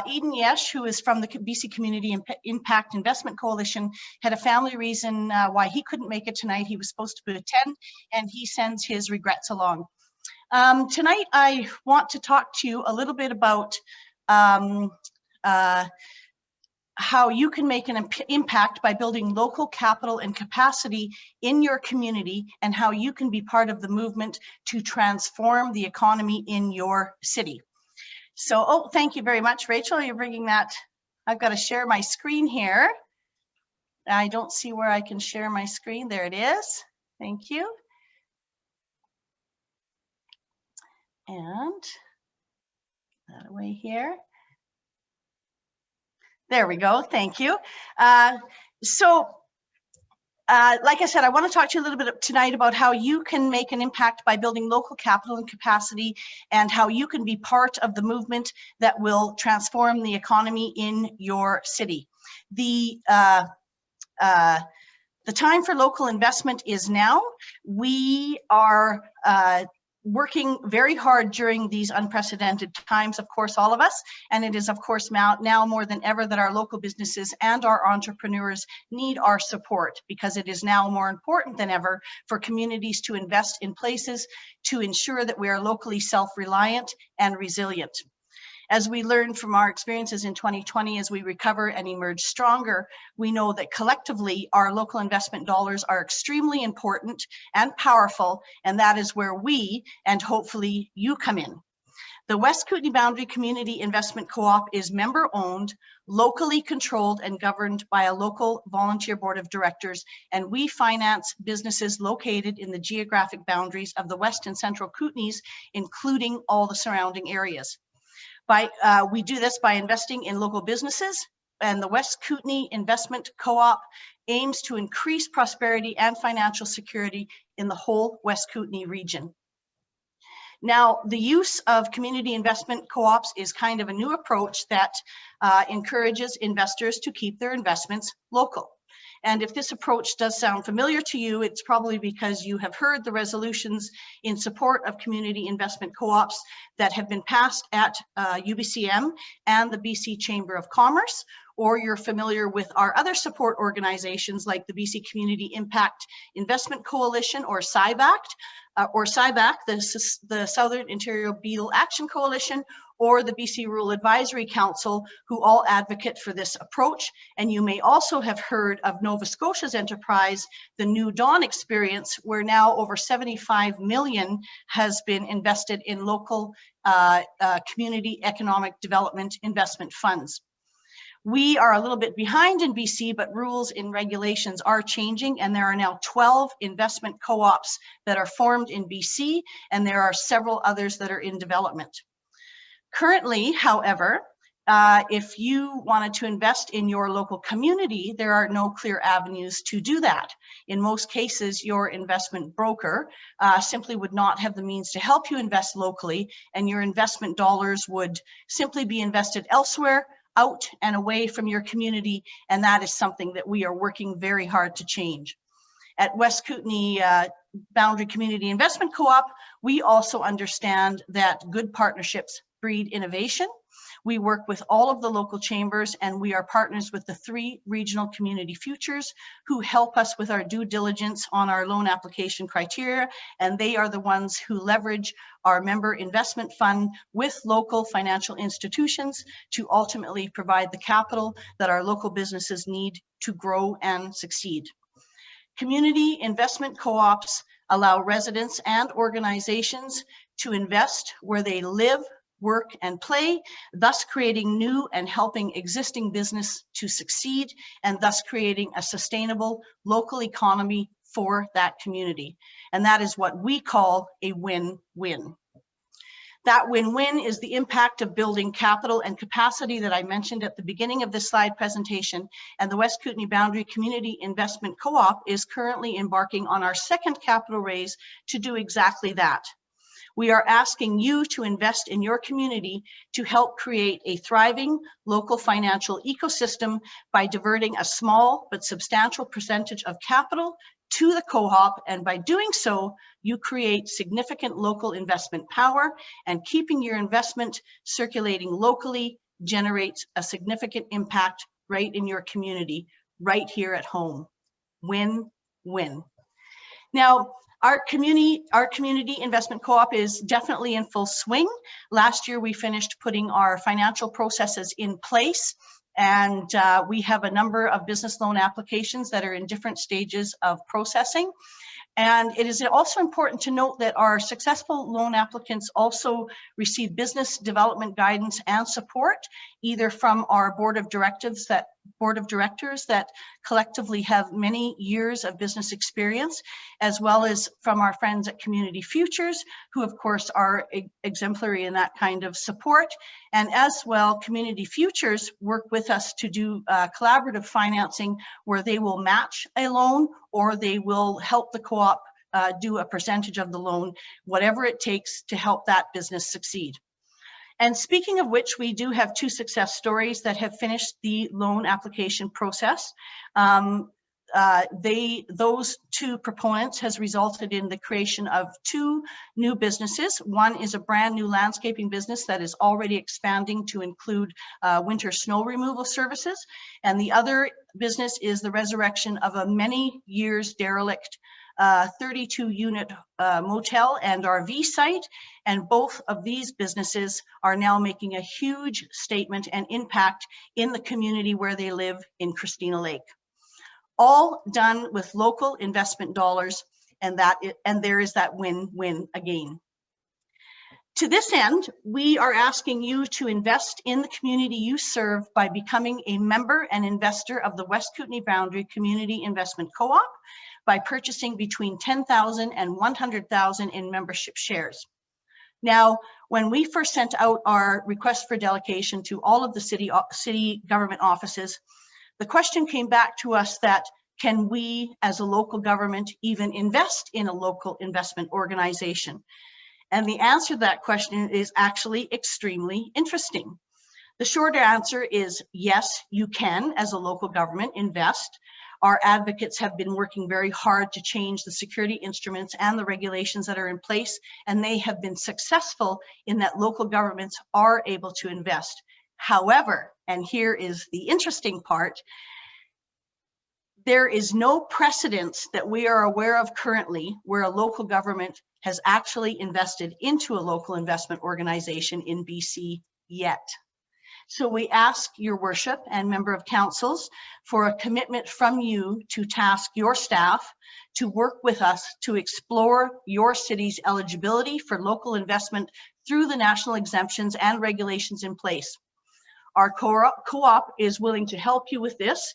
Eden Yesh, who is from the BC Community Impact Investment Coalition, had a family reason why he couldn't make it tonight. He was supposed to attend, and he sends his regrets along. Tonight, I want to talk to you a little bit about how you can make an impact by building local capital and capacity in your community, and how you can be part of the movement to transform the economy in your city. So, oh, thank you very much, Rachel. You're bringing that. I've got to share my screen here. I don't see where I can share my screen. There it is. Thank you. And that away here. There we go. Thank you. Like I said, I want to talk to you a little bit tonight about how you can make an impact by building local capital and capacity, and how you can be part of the movement that will transform the economy in your city. The time for local investment is now. We are working very hard during these unprecedented times, of course, all of us, and it is, of course, now more than ever that our local businesses and our entrepreneurs need our support, because it is now more important than ever for communities to invest in places to ensure that we are locally self-reliant and resilient. As we learned from our experiences in 2020, as we recover and emerge stronger, we know that collectively our local investment dollars are extremely important and powerful, and that is where we, and hopefully you, come in. The West Kootenay Boundary Community Investment Co-op is member-owned, locally controlled, and governed by a local volunteer board of directors, and we finance businesses located in the geographic boundaries of the West and Central Kootenays, including all the surrounding areas. We do this by investing in local businesses, and the West Kootenay Investment Co-op aims to increase prosperity and financial security in the whole West Kootenay region. Now, the use of community investment co-ops is kind of a new approach that encourages investors to keep their investments local. And if this approach does sound familiar to you, it's probably because you have heard the resolutions in support of community investment co-ops that have been passed at UBCM and the BC Chamber of Commerce, or you're familiar with our other support organizations like the BC Community Impact Investment Coalition, or SIBAC, the Southern Ontario Beetle Action Coalition, or the BC Rural Advisory Council, who all advocate for this approach. And you may also have heard of Nova Scotia's enterprise, the New Dawn Experience, where now over 75 million has been invested in local community economic development investment funds. We are a little bit behind in BC, but rules and regulations are changing, and there are now 12 investment co-ops that are formed in BC, and there are several others that are in development. Currently, however, if you wanted to invest in your local community, there are no clear avenues to do that. In most cases, your investment broker simply would not have the means to help you invest locally, and your investment dollars would simply be invested elsewhere, out and away from your community, and that is something that we are working very hard to change. At West Kootenay Boundary Community Investment Co-op, we also understand that good partnerships breed innovation. We work with all of the local chambers, and we are partners with the 3 regional community futures who help us with our due diligence on our loan application criteria, and they are the ones who leverage our member investment fund with local financial institutions to ultimately provide the capital that our local businesses need to grow and succeed. Community investment co-ops allow residents and organizations to invest where they live, work, and play, thus creating new and helping existing business to succeed, and thus creating a sustainable local economy for that community. And that is what we call a win-win. That win-win is the impact of building capital and capacity that I mentioned at the beginning of this slide presentation. And the West Kootenay Boundary Community Investment Co-op is currently embarking on our second capital raise to do exactly that. We are asking you to invest in your community to help create a thriving local financial ecosystem by diverting a small but substantial percentage of capital to the co-op, and by doing so, you create significant local investment power, and keeping your investment circulating locally generates a significant impact right in your community, right here at home. Win-win. Now, our community investment co-op is definitely in full swing. Last year, we finished putting our financial processes in place, and we have a number of business loan applications that are in different stages of processing. And it is also important to note that our successful loan applicants also receive business development guidance and support, either from our board of directors that collectively have many years of business experience, as well as from our friends at Community Futures, who of course are exemplary in that kind of support. And as well, Community Futures work with us to do collaborative financing, where they will match a loan or they will help the co-op do a percentage of the loan, whatever it takes to help that business succeed. And speaking of which, we do have two success stories that have finished the loan application process. Those two proponents has resulted in the creation of two new businesses. One is a brand new landscaping business that is already expanding to include winter snow removal services. And the other business is the resurrection of a many years derelict 32-unit motel and RV site, and both of these businesses are now making a huge statement and impact in the community where they live in Christina Lake. All done with local investment dollars, and there is that win-win again. To this end, we are asking you to invest in the community you serve by becoming a member and investor of the West Kootenay Boundary Community Investment Co-op by purchasing between $10,000 and $100,000 in membership shares. Now, when we first sent out our request for delegation to all of the city government offices, the question came back to us that, can we as a local government even invest in a local investment organization? And the answer to that question is actually extremely interesting. The short answer is yes, you can as a local government invest. Our advocates have been working very hard to change the security instruments and the regulations that are in place, and they have been successful in that local governments are able to invest. However, and here is the interesting part, there is no precedence that we are aware of currently where a local government has actually invested into a local investment organization in BC yet. So we ask your worship and member of councils for a commitment from you to task your staff to work with us to explore your city's eligibility for local investment through the national exemptions and regulations in place. Our co-op is willing to help you with this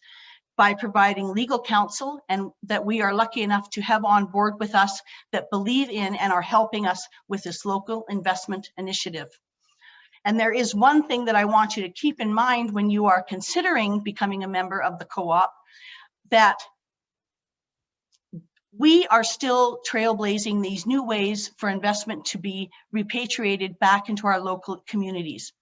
by providing legal counsel, and that we are lucky enough to have on board with us that believe in and are helping us with this local investment initiative. And there is one thing that I want you to keep in mind when you are considering becoming a member of the co-op, that we are still trailblazing these new ways for investment to be repatriated back into our local communities.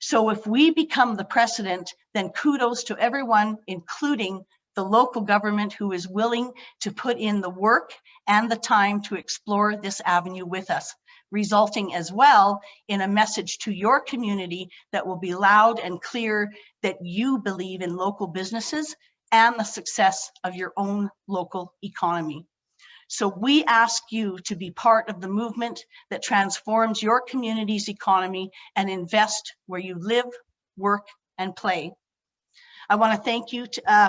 So if we become the precedent, then kudos to everyone, including the local government, who is willing to put in the work and the time to explore this avenue with us, resulting as well in a message to your community that will be loud and clear that you believe in local businesses and the success of your own local economy. So we ask you to be part of the movement that transforms your community's economy and invest where you live, work, and play. I want to thank you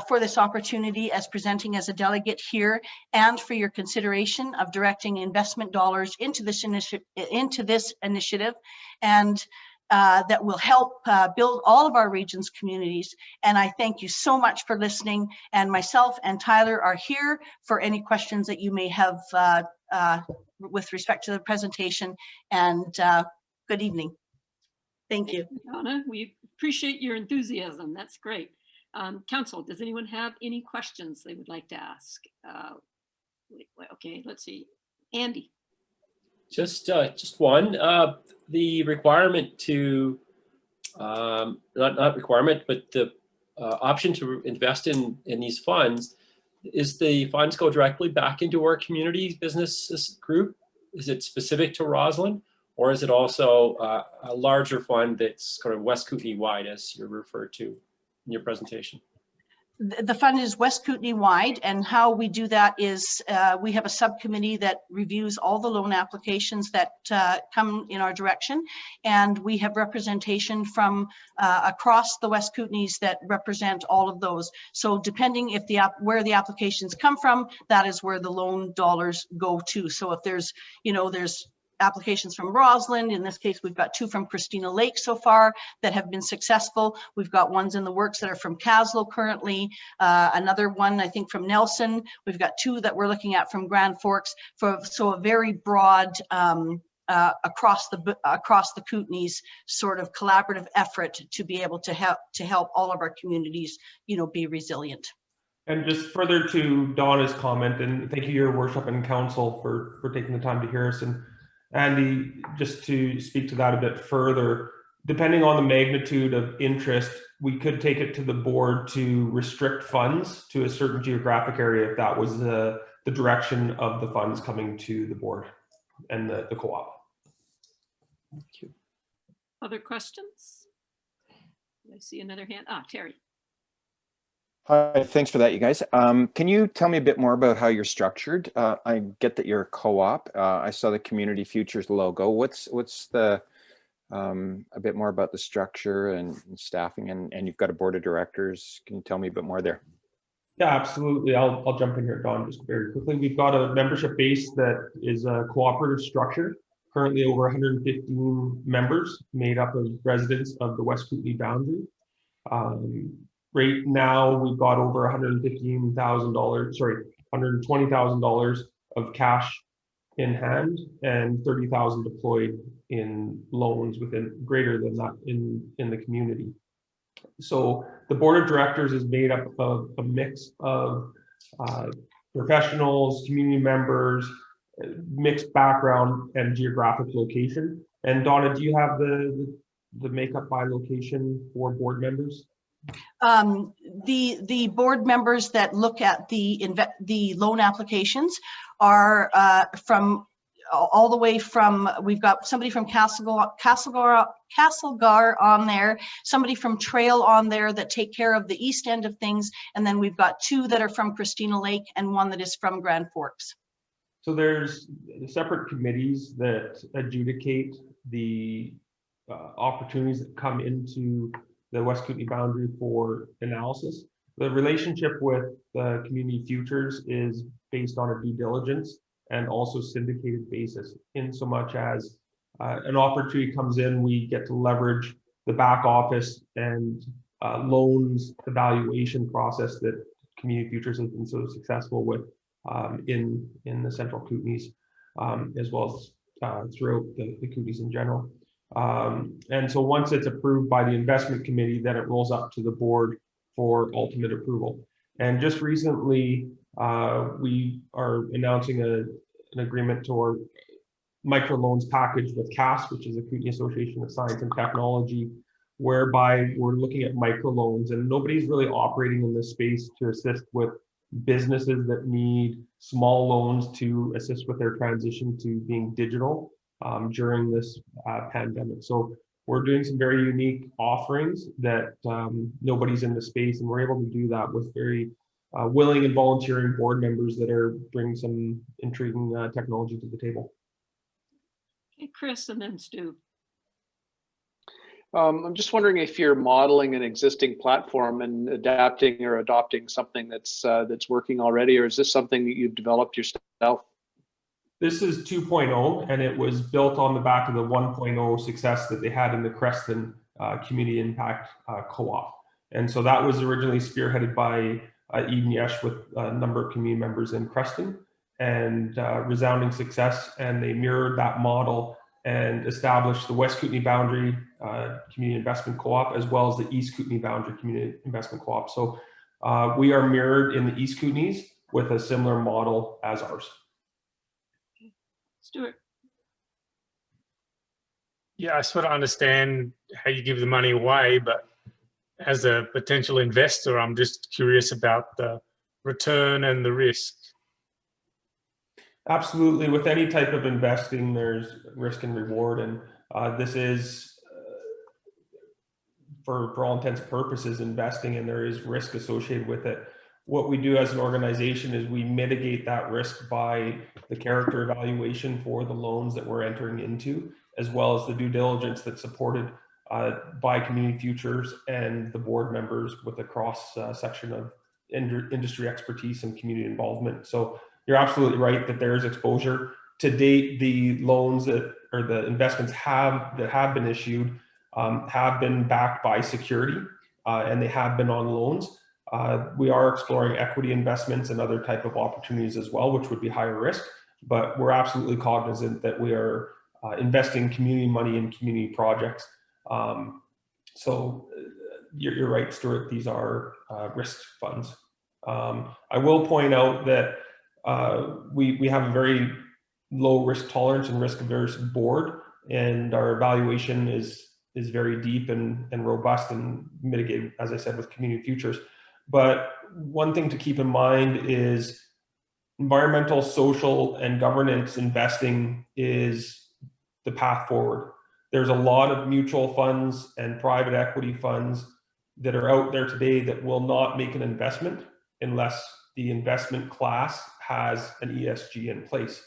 for this opportunity as presenting as a delegate here, and for your consideration of directing investment dollars into this initiative, and that will help build all of our region's communities. And I thank you so much for listening, and myself and Tyler are here for any questions that you may have with respect to the presentation, and good evening. Thank you. Donna, we appreciate your enthusiasm. That's great. Council, does anyone have any questions they would like to ask? Okay, let's see. Andy. Just one. The requirement to not requirement, but the option to invest in these funds, is the funds go directly back into our community business group? Is it specific to Roslyn, or is it also a larger fund that's kind of West Kootenay wide, as you referred to in your presentation? The fund is West Kootenay wide, and how we do that is we have a subcommittee that reviews all the loan applications that come in our direction, and we have representation from across the West Kootenays that represent all of those. So depending if where the applications come from, that is where the loan dollars go to. So if there's, there's applications from Roslyn. In this case, we've got 2 from Christina Lake so far that have been successful. We've got ones in the works that are from Caslow currently. Another one, I think, from Nelson. We've got 2 that we're looking at from Grand Forks. So a very broad across the Kootenays sort of collaborative effort to be able to help all of our communities, be resilient. And just further to Donna's comment, and thank you, Your Worship and Council, for taking the time to hear us. And Andy, just to speak to that a bit further, depending on the magnitude of interest, we could take it to the board to restrict funds to a certain geographic area if that was the direction of the funds coming to the board and the co-op. Thank you. Other questions? I see another hand. Terry. Hi, thanks for that, you guys. Can you tell me a bit more about how you're structured? I get that you're a co-op. I saw the Community Futures logo. What's the a bit more about the structure and staffing, and you've got a board of directors. Can you tell me a bit more there? Yeah, absolutely. I'll jump in here, Don, just very quickly. We've got a membership base that is a cooperative structure. Currently over 115 members made up of residents of the West Kootenay boundary. Right now, we've got over $120,000 of cash in hand and 30,000 deployed in loans within greater than that in the community. So the board of directors is made up of a mix of professionals, community members, mixed background and geographic location. And Donna, do you have the makeup by location for board members? The board members that look at the loan applications are from all the way from, we've got somebody from Castlegar on there, somebody from Trail on there that take care of the east end of things, and then we've got 2 that are from Christina Lake and 1 that is from Grand Forks. So there's separate committees that adjudicate the opportunities that come into the West Kootenay boundary for analysis. The relationship with the Community Futures is based on a due diligence and also syndicated basis, in so much as an opportunity comes in, we get to leverage the back office and loans evaluation process that Community Futures has been so successful with in the Central Kootenays, as well as throughout the Kootenays in general. And so once it's approved by the investment committee, then it rolls up to the board for ultimate approval. And just recently, we are announcing an agreement to our microloans package with CAS, which is the Kootenay Association of Science and Technology, whereby we're looking at microloans, and nobody's really operating in this space to assist with businesses that need small loans to assist with their transition to being digital during this pandemic. So we're doing some very unique offerings that nobody's in the space, and we're able to do that with very willing and volunteering board members that are bringing some intriguing technology to the table. Okay, Chris, and then Stu. I'm just wondering if you're modeling an existing platform and adapting or adopting something that's working already, or is this something that you've developed yourself? This is 2.0, and it was built on the back of the 1.0 success that they had in the Creston Community Impact Co-op. And so that was originally spearheaded by Eden Yesh with a number of community members in Creston, and resounding success. And they mirrored that model and established the West Kootenay Boundary Community Investment Co-op, as well as the East Kootenay Boundary Community Investment Co-op. So we are mirrored in the East Kootenays with a similar model as ours. Stuart. Yeah, I sort of understand how you give the money away, but as a potential investor, I'm just curious about the return and the risk. Absolutely. With any type of investing, there's risk and reward. And this is, for all intents and purposes, investing, and there is risk associated with it. What we do as an organization is we mitigate that risk by the character evaluation for the loans that we're entering into, as well as the due diligence that's supported by Community Futures and the board members with a cross section of industry expertise and community involvement. So you're absolutely right that there is exposure. To date, the loans that, or the investments that have been issued have been backed by security, and they have been on loans. We are exploring equity investments and other type of opportunities as well, which would be higher risk, but we're absolutely cognizant that we are investing community money in community projects. So you're right, Stuart, these are risk funds. I will point out that we have a very low risk tolerance and risk averse board, and our evaluation is very deep and robust and mitigated, as I said, with Community Futures. But one thing to keep in mind is environmental, social, and governance investing is the path forward. There's a lot of mutual funds and private equity funds that are out there today that will not make an investment unless the investment class has an ESG in place.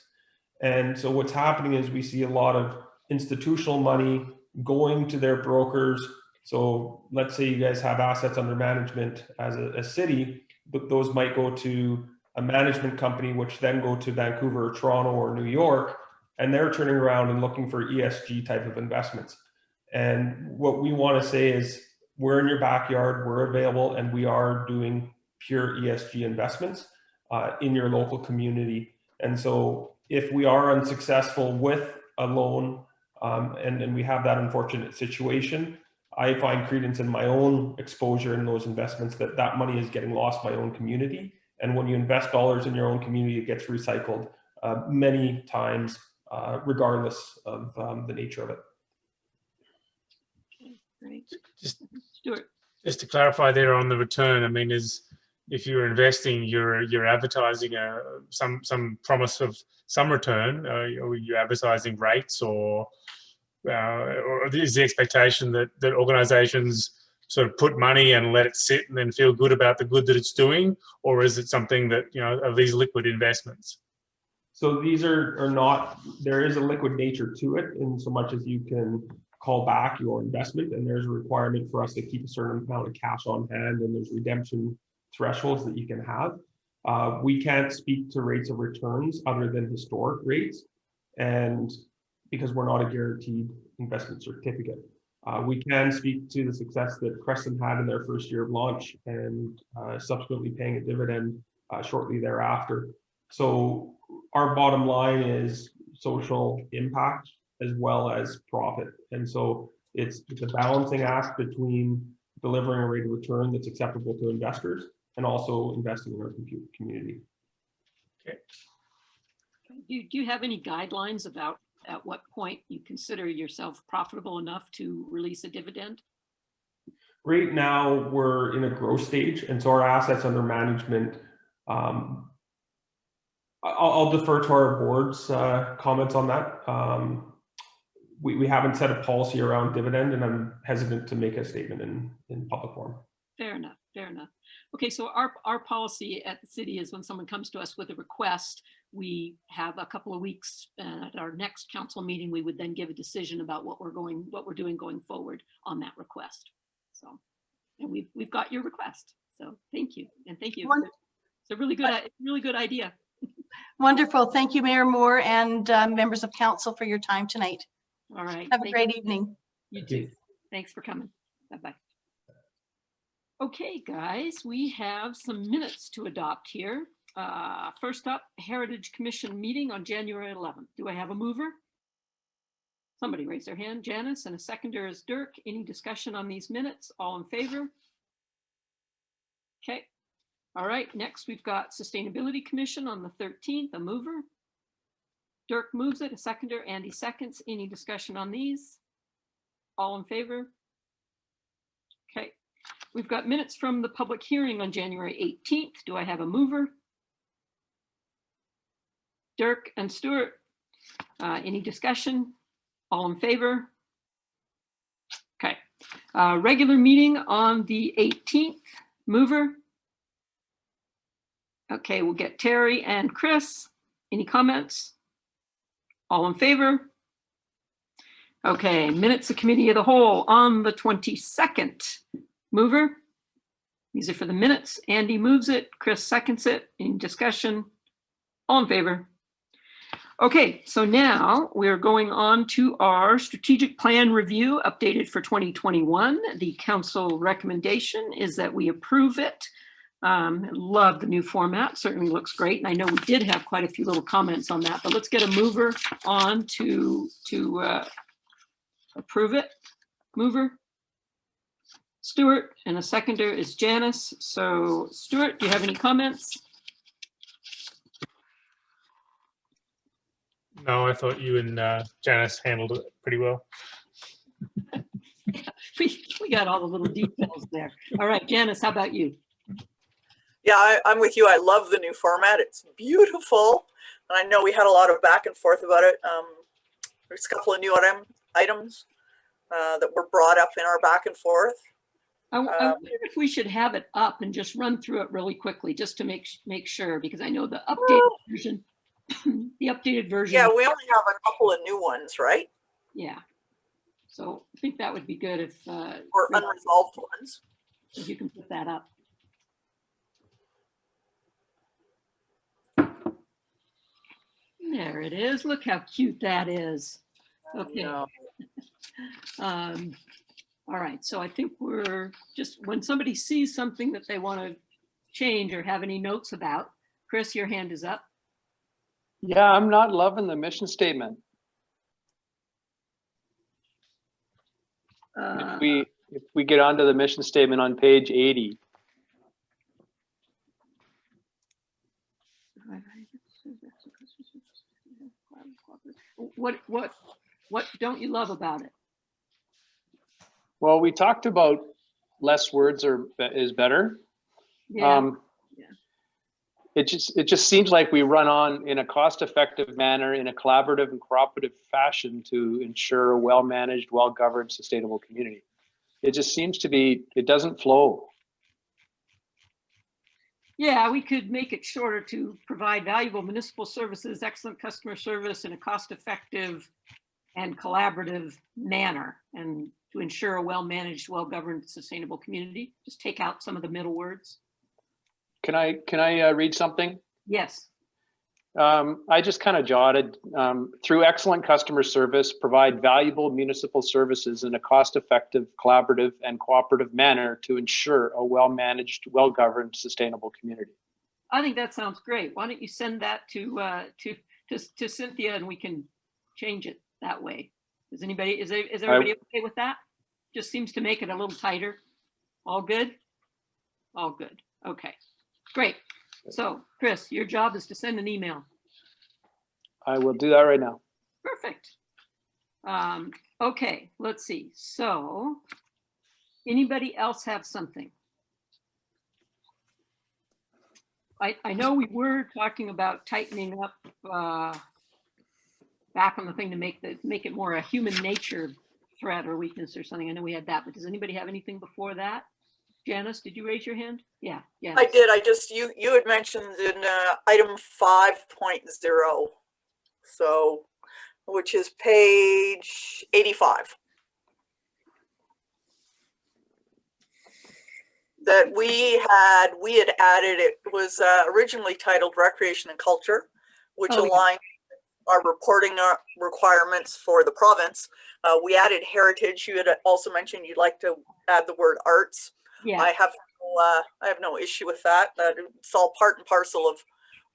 And so what's happening is we see a lot of institutional money going to their brokers. So let's say you guys have assets under management as a city, but those might go to a management company, which then go to Vancouver, or Toronto, or New York, and they're turning around and looking for ESG type of investments. And what we want to say is, we're in your backyard, we're available, and we are doing pure ESG investments in your local community. And so if we are unsuccessful with a loan, and we have that unfortunate situation, I find credence in my own exposure in those investments that money is getting lost by my own community. And when you invest dollars in your own community, it gets recycled many times, regardless of the nature of it. Okay, great. Stuart. Just to clarify there on the return, I mean, if you're investing, you're advertising some promise of some return, or you're advertising rates, or is the expectation that organizations sort of put money and let it sit and then feel good about the good that it's doing, or is it something that, you know, are these liquid investments? So these are not, there is a liquid nature to it in so much as you can call back your investment, and there's a requirement for us to keep a certain amount of cash on hand, and there's redemption thresholds that you can have. We can't speak to rates of returns other than historic rates, and because we're not a guaranteed investment certificate. We can speak to the success that Crescent had in their first year of launch, and subsequently paying a dividend shortly thereafter. So our bottom line is social impact as well as profit. And so it's a balancing act between delivering a rate of return that's acceptable to investors and also investing in our community. Okay. Do you have any guidelines about at what point you consider yourself profitable enough to release a dividend? Right now, we're in a growth stage, and so our assets under management, I'll defer to our board's comments on that. We haven't set a policy around dividend, and I'm hesitant to make a statement in public forum. Fair enough, fair enough. Okay, so our policy at the city is when someone comes to us with a request, we have a couple of weeks at our next council meeting, we would then give a decision about what we're doing going forward on that request. So, and we've got your request. So thank you, and thank you. It's a really good idea. Wonderful. Thank you, Mayor Moore, and members of council for your time tonight. All right. Have a great evening. You too. Thanks for coming. Bye-bye. Okay, guys, we have some minutes to adopt here. First up, Heritage Commission meeting on January 11th. Do I have a mover? Somebody raise their hand. Janice, and a seconder is Dirk. Any discussion on these minutes? All in favor? Okay. All right, next we've got Sustainability Commission on the 13th, a mover. Dirk moves it, a seconder, Andy seconds. Any discussion on these? All in favor? Okay, we've got minutes from the public hearing on January 18th. Do I have a mover? Dirk and Stuart, any discussion? All in favor? Okay, regular meeting on the 18th, mover? Okay, we'll get Terry and Chris. Any comments? All in favor? Okay, minutes of committee of the whole on the 22nd. Mover? These are for the minutes. Andy moves it. Chris seconds it. Any discussion? All in favor? Okay, so now we're going on to our strategic plan review updated for 2021. The council recommendation is that we approve it. Love the new format, certainly looks great. And I know we did have quite a few little comments on that, but let's get a mover on to approve it. Mover, Stuart, and a seconder is Janice. So Stuart, do you have any comments? No, I thought you and Janice handled it pretty well. We got all the little details there. All right, Janice, how about you? Yeah, I'm with you. I love the new format. It's beautiful. And I know we had a lot of back and forth about it. There's a couple of new items that were brought up in our back and forth. I wonder if we should have it up and just run through it really quickly, just to make sure, because I know the updated version, the updated version. Yeah, we only have a couple of new ones, right? Yeah. So I think that would be good if or unresolved ones. If you can put that up. There it is. Look how cute that is. Okay. All right. So I think we're just, when somebody sees something that they want to change or have any notes about, Chris, your hand is up. Yeah, I'm not loving the mission statement. If we get onto the mission statement on page 80. What don't you love about it? Well, we talked about less words is better. Yeah. It just seems like we run on in a cost-effective manner, in a collaborative and cooperative fashion to ensure a well-managed, well-governed, sustainable community. It just seems to be, it doesn't flow. Yeah, we could make it shorter to provide valuable municipal services, excellent customer service in a cost-effective and collaborative manner, and to ensure a well-managed, well-governed, sustainable community. Just take out some of the middle words. Can I read something? Yes. I just kind of jotted, through excellent customer service, provide valuable municipal services in a cost-effective, collaborative, and cooperative manner to ensure a well-managed, well-governed, sustainable community. I think that sounds great. Why don't you send that to Cynthia and we can change it that way. Is everybody okay with that? Just seems to make it a little tighter. All good? All good. Okay, great. So Chris, your job is to send an email. I will do that right now. Perfect. Okay, let's see. So anybody else have something? I know we were talking about tightening up back on the thing to make it more a human nature threat or weakness or something. I know we had that, but does anybody have anything before that? Janice, did you raise your hand? Yeah. I did. You had mentioned in item 5.0, so which is page 85, that we had added. It was originally titled Recreation and Culture, which aligned our reporting requirements for the province. We added heritage. You had also mentioned you'd like to add the word arts. Yeah. I have no issue with that. It's all part and parcel of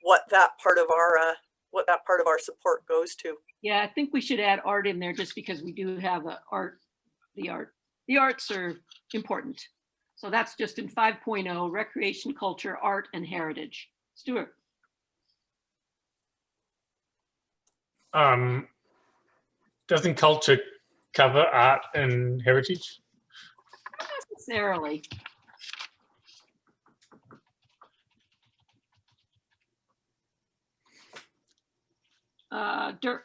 what that part of our what that part of our support goes to. Yeah, I think we should add art in there just because we do have the arts are important. So that's just in 5.0, recreation, culture, art, and heritage. Stuart. Doesn't culture cover art and heritage? Not necessarily. Dirk.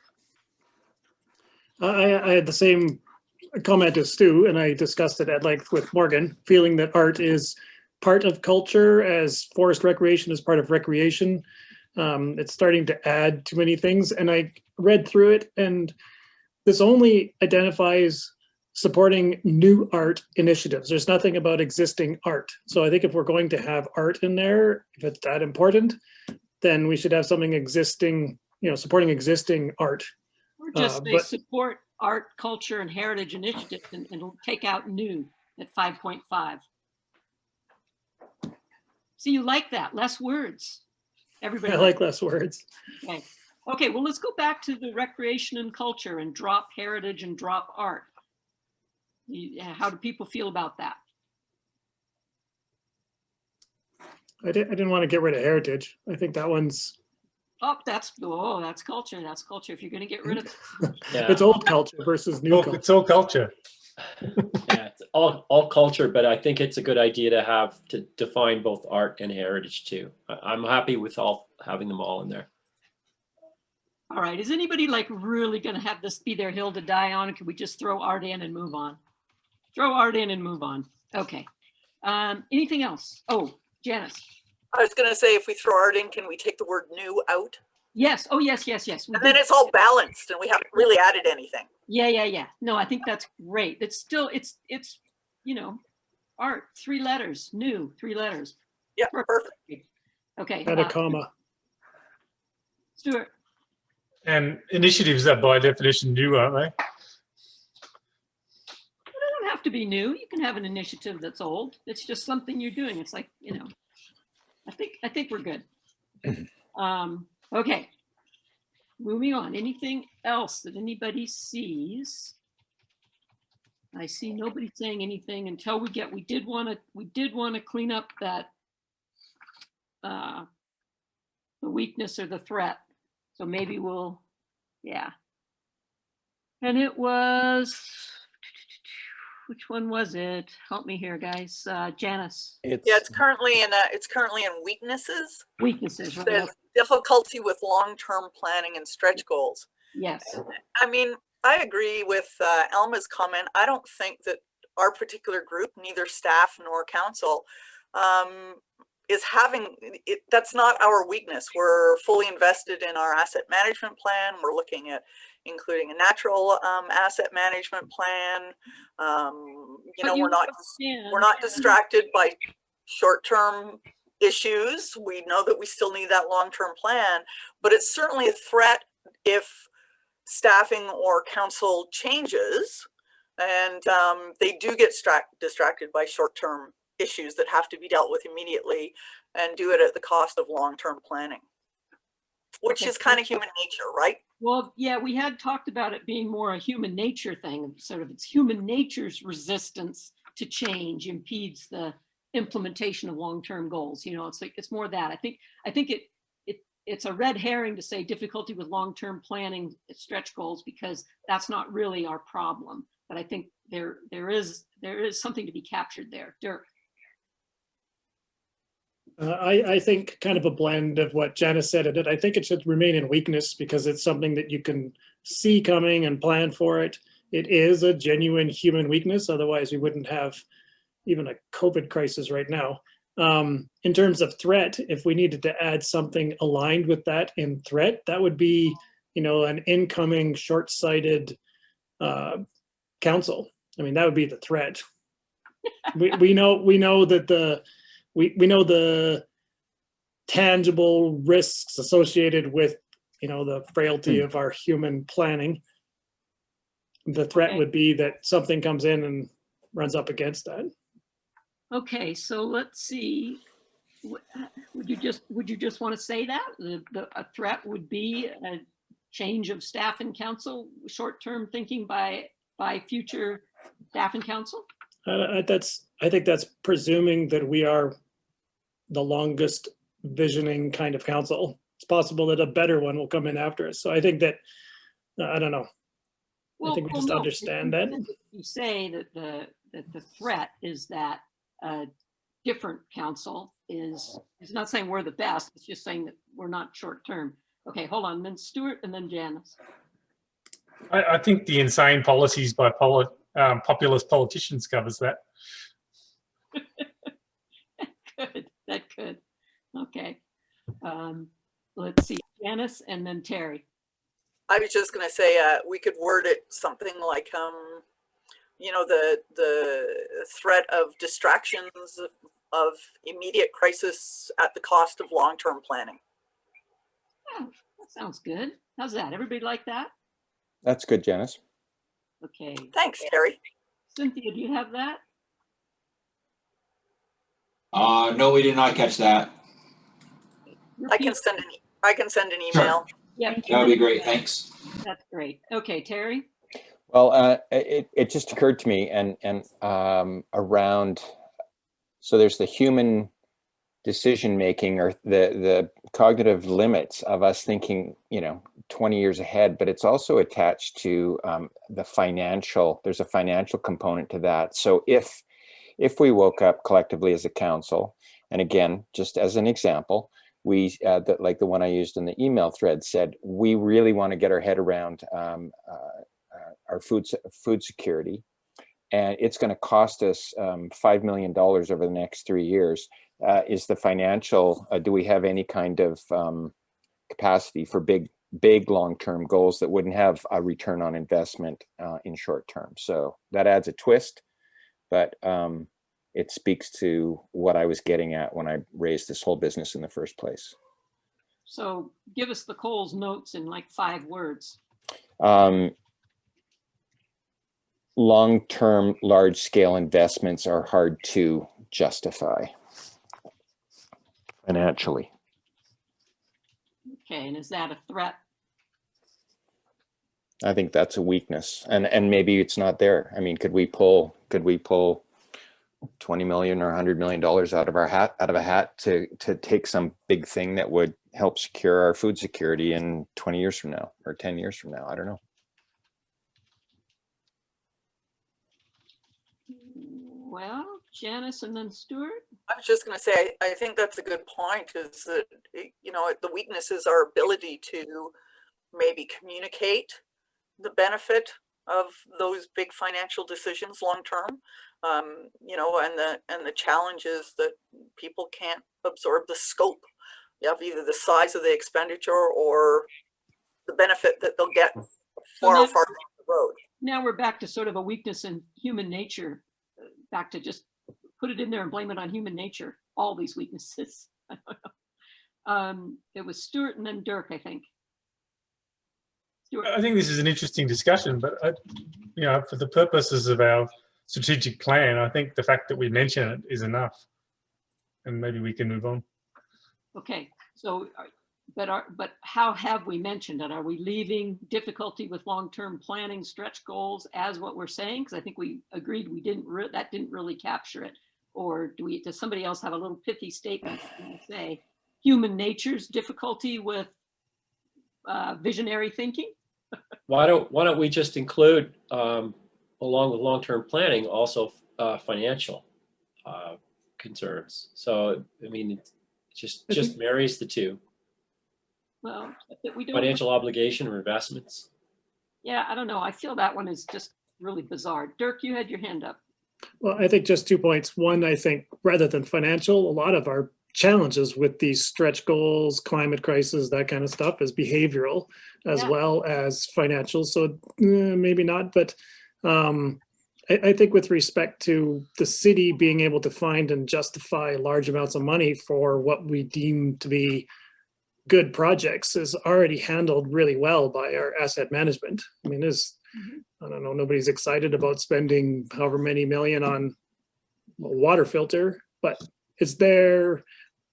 I had the same comment as Stu, and I discussed it at length with Morgan, feeling that art is part of culture as forest recreation is part of recreation. It's starting to add too many things, and I read through it, and this only identifies supporting new art initiatives. There's nothing about existing art. So I think if we're going to have art in there, if it's that important, then we should have something existing, supporting existing art. Or just they support art, culture, and heritage initiatives and take out new at 5.5. See, you like that, less words. Everybody. I like less words. Okay. Okay, well, let's go back to the recreation and culture and drop heritage and drop art. How do people feel about that? I didn't want to get rid of heritage. I think that one's. Oh, that's culture. That's culture. If you're going to get rid of it. Yeah. It's old culture versus new culture. It's all culture. Yeah, it's all culture, but I think it's a good idea to define both art and heritage too. I'm happy with having them all in there. All right, is anybody like really going to have this be their hill to die on? Or can we just throw art in and move on? Throw art in and move on. Okay. Anything else? Oh, Janice. I was going to say, if we throw art in, can we take the word new out? Yes. Oh, yes. And then it's all balanced and we haven't really added anything. Yeah. No, I think that's great. It's still, it's art, 3 letters, new, 3 letters. Yeah, perfect. Okay. Add a comma. Stuart. And initiatives are by definition new, aren't they? They don't have to be new. You can have an initiative that's old. It's just something you're doing. It's like, I think we're good. Okay. Moving on. Anything else that anybody sees? I see nobody saying anything until we did want to clean up that the weakness or the threat. So maybe yeah. And it was, which one was it? Help me here, guys. Janice. It's currently in weaknesses. Weaknesses, right? There's difficulty with long-term planning and stretch goals. Yes. I mean, I agree with Elma's comment. I don't think that our particular group, neither staff nor council, is having it. That's not our weakness. We're fully invested in our asset management plan. We're looking at including a natural asset management plan. We're not distracted by short-term issues. We know that we still need that long-term plan, but it's certainly a threat if staffing or council changes and they do get distracted by short-term issues that have to be dealt with immediately and do it at the cost of long-term planning, which is kind of human nature, right? Well, yeah, we had talked about it being more a human nature thing, sort of it's human nature's resistance to change impedes the implementation of long-term goals. It's like, it's more that. I think it's a red herring to say difficulty with long-term planning stretch goals, because that's not really our problem. But I think there is something to be captured there. Dirk. I think kind of a blend of what Janice said, and I think it should remain in weakness because it's something that you can see coming and plan for it. It is a genuine human weakness. Otherwise, we wouldn't have even a COVID crisis right now. In terms of threat, if we needed to add something aligned with that in threat, that would be, an incoming short-sighted council. I mean, that would be the threat. We know that we know the tangible risks associated with, the frailty of our human planning. The threat would be that something comes in and runs up against that. Okay, so let's see. Would you would you just want to say that a threat would be a change of staff and council, short-term thinking by future staff and council? I think that's presuming that we are the longest visioning kind of council. It's possible that a better one will come in after us. So I think that, I don't know. I think we just no, understand that. You say that the threat is that a different council is, it's not saying we're the best, it's just saying that we're not short-term. Okay, hold on, then Stuart and then Janice. I think the insane policies by populist politicians covers that. That could. Okay. Let's see, Janice and then Terry. I was just going to say, we could word it something like, you know, the threat of distractions of immediate crisis at the cost of long-term planning. Oh, that sounds good. How's that? Everybody like that? That's good, Janice. Okay. Thanks, Terry. Cynthia, do you have that? No, we did not catch that. I can send an email. Yep. That would be great. Thanks. That's great. Okay, Terry. Well, it just occurred to me and around, so there's the human decision making or the cognitive limits of us thinking, you know, 20 years ahead, but it's also attached to the financial, there's a financial component to that. So if we woke up collectively as a council, and again, just as an example, we, like the one I used in the email thread said, we really want to get our head around our food security, and it's going to cost us $5 million over the next 3 years. Is the financial, do we have any kind of capacity for big long-term goals that wouldn't have a return on investment in short term? So that adds a twist, but it speaks to what I was getting at when I raised this whole business in the first place. So give us the Coles notes in like 5 words. Long-term, large-scale investments are hard to justify financially. Okay, and is that a threat? I think that's a weakness, and maybe it's not there. I mean, could we pull 20 million or $100 million out of a hat to take some big thing that would help secure our food security in 20 years from now or 10 years from now? I don't know. Well, Janice and then Stuart. I was just going to say, I think that's a good point, is that, you know, the weakness is our ability to maybe communicate the benefit of those big financial decisions long term, you know, and the challenges that people can't absorb the scope of either the size of the expenditure or the benefit that they'll get far down the road. Now we're back to sort of a weakness in human nature, back to just put it in there and blame it on human nature, all these weaknesses. I don't know. It was Stuart and then Dirk, I think. Stuart. I think this is an interesting discussion, but you know, for the purposes of our strategic plan, I think the fact that we mention it is enough, and maybe we can move on. Okay, so, but how have we mentioned it? Are we leaving difficulty with long-term planning, stretch goals as what we're saying? Because I think we agreed we didn't that didn't really capture it. Or does somebody else have a little pithy statement to say human nature's difficulty with visionary thinking? Why don't we just include along with long-term planning also financial concerns? So I mean, it just marries the two. Well, we don't. Financial obligation or investments. Yeah, I don't know. I feel that one is just really bizarre. Dirk, you had your hand up. Well, I think just 2 points. One, I think rather than financial, a lot of our challenges with these stretch goals, climate crisis, that kind of stuff is behavioral as well as financial. So maybe not, but I think with respect to the city being able to find and justify large amounts of money for what we deem to be good projects is already handled really well by our asset management. I mean, I don't know, nobody's excited about spending however many million on a water filter, but it's there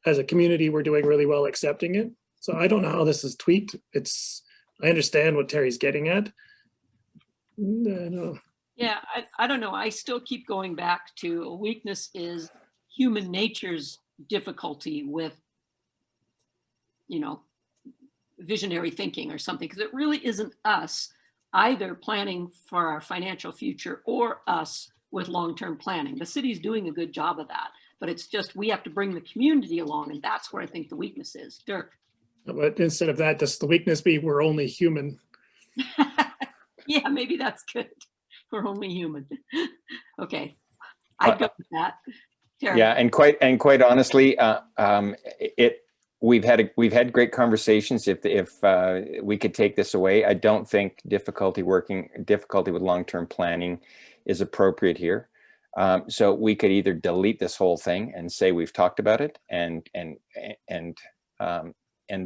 as a community, we're doing really well accepting it. So I don't know how this is tweaked. I understand what Terry's getting at. No. Yeah, I don't know. I still keep going back to a weakness is human nature's difficulty with, you know, visionary thinking or something, because it really isn't us either planning for our financial future or us with long-term planning. The city's doing a good job of that, but it's just we have to bring the community along, and that's where I think the weakness is. Dirk. But instead of that, does the weakness be we're only human? Yeah, maybe that's good. We're only human. Okay, I'd go with that. Terry. Yeah, and quite honestly, we've had great conversations. If we could take this away, I don't think difficulty with long-term planning is appropriate here. So we could either delete this whole thing and say we've talked about it and end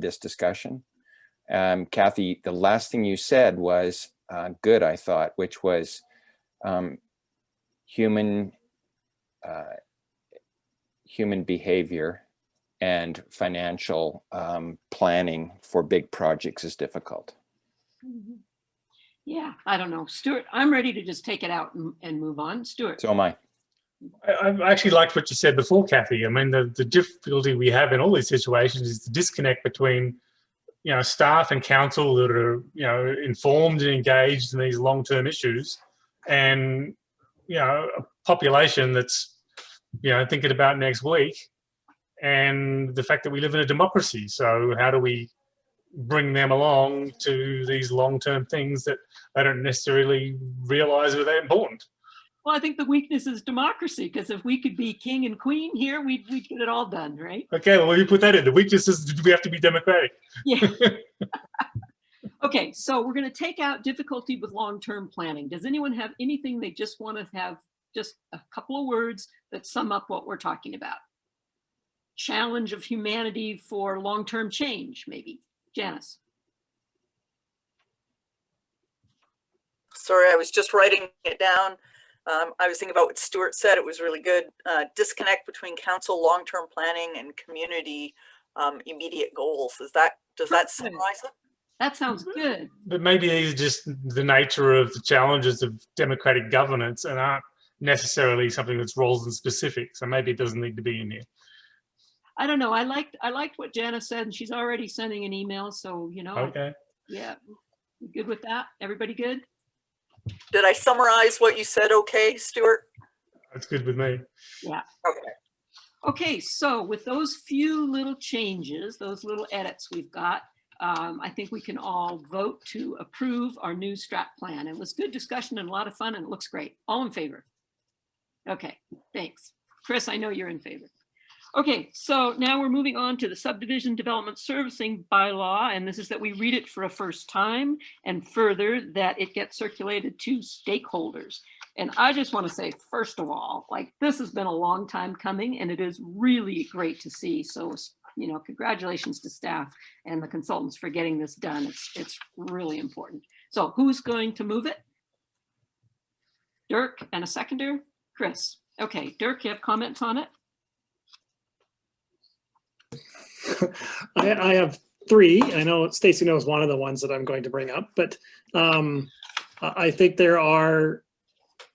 this discussion. Kathy, the last thing you said was good, I thought, which was human behavior and financial planning for big projects is difficult. Yeah, I don't know. Stuart, I'm ready to just take it out and move on. Stuart. So am I. I actually liked what you said before, Kathy. I mean, the difficulty we have in all these situations is the disconnect between, you know, staff and council that are, you know, informed and engaged in these long-term issues, and, you know, a population that's, you know, thinking about next week, and the fact that we live in a democracy. So how do we bring them along to these long-term things that they don't necessarily realize are that important? Well, I think the weakness is democracy, because if we could be king and queen here, we'd get it all done, right? Okay, well, you put that in. The weakness is we have to be democratic. Yeah. Okay, so we're going to take out difficulty with long-term planning. Does anyone have anything they just want to have just a couple of words that sum up what we're talking about? Challenge of humanity for long-term change, maybe. Janice. Sorry, I was just writing it down. I was thinking about what Stuart said. It was really good. Disconnect between council long-term planning and community immediate goals. Does that summarize it? That sounds good. But maybe these are just the nature of the challenges of democratic governance and aren't necessarily something that's roles and specific. So maybe it doesn't need to be in here. I don't know. I liked what Janice said, and she's already sending an email. So, you know, okay. Yeah, you good with that? Everybody good? Did I summarize what you said okay, Stuart? That's good with me. Yeah. Okay. Okay, so with those few little changes, those little edits we've got, I think we can all vote to approve our new strat plan. It was good discussion and a lot of fun, and it looks great. All in favor? Okay, thanks. Chris, I know you're in favor. Okay, so now we're moving on to the subdivision development servicing bylaw, and this is that we read it for a first time, and further that it gets circulated to stakeholders. And I just want to say, first of all, like, this has been a long time coming, and it is really great to see. So, you know, congratulations to staff and the consultants for getting this done. It's really important. So who's going to move it? Dirk, and a seconder? Chris. Okay, Dirk, you have comments on it? I have three. I know Stacy knows one of the ones that I'm going to bring up, but I think there are,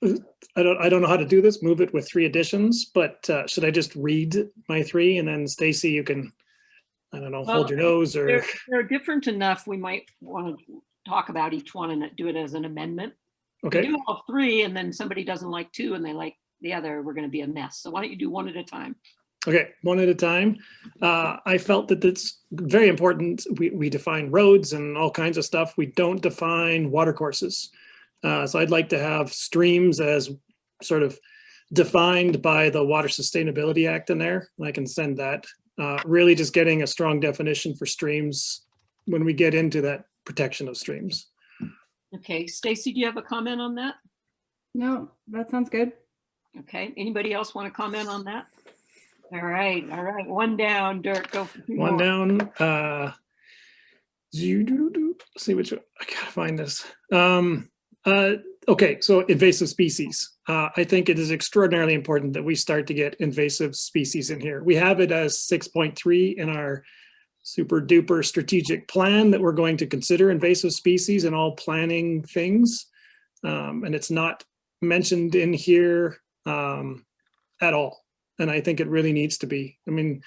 I don't know how to do this, move it with three additions, but should I just read my three and then Stacy, you can, I don't know, hold your nose or. They're different enough. We might want to talk about each one and do it as an amendment. Okay. If you do all three and then somebody doesn't like two and they like the other, we're going to be a mess. So why don't you do one at a time? Okay, one at a time. I felt that it's very important. We define roads and all kinds of stuff. We don't define water courses. So I'd like to have streams as sort of defined by the Water Sustainability Act in there. I can send that. Really just getting a strong definition for streams when we get into that protection of streams. Okay, Stacy, do you have a comment on that? No, that sounds good. Okay, anybody else want to comment on that? All right, one down. Dirk, go for two One more. down. See which one. I gotta find this. Okay, so invasive species. I think it is extraordinarily important that we start to get invasive species in here. We have it as 6.3 in our super duper strategic plan that we're going to consider invasive species in all planning things. And it's not mentioned in here at all. And I think it really needs to be. I mean,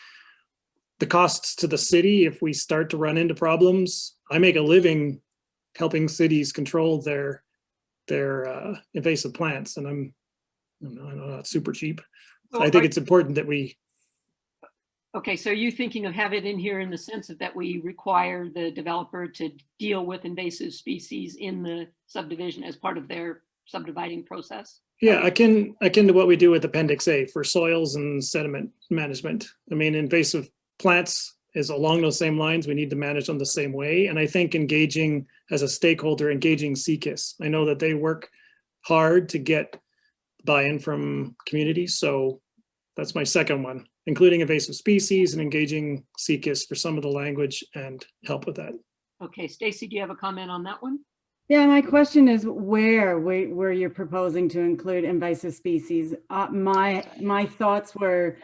the costs to the city, if we start to run into problems, I make a living helping cities control their invasive plants, and I know it's super cheap. So I think it's important that we. Okay, so are you thinking of have it in here in the sense that we require the developer to deal with invasive species in the subdivision as part of their subdividing process? Yeah, akin to what we do with Appendix A for soils and sediment management. I mean, invasive plants is along those same lines. We need to manage them the same way. And I think engaging as a stakeholder, engaging CCIS. I know that they work hard to get buy-in from communities. So that's my second one, including invasive species and engaging CCIS for some of the language and help with that. Okay, Stacy, do you have a comment on that one? Yeah, my question is where you're proposing to include invasive species. My thoughts were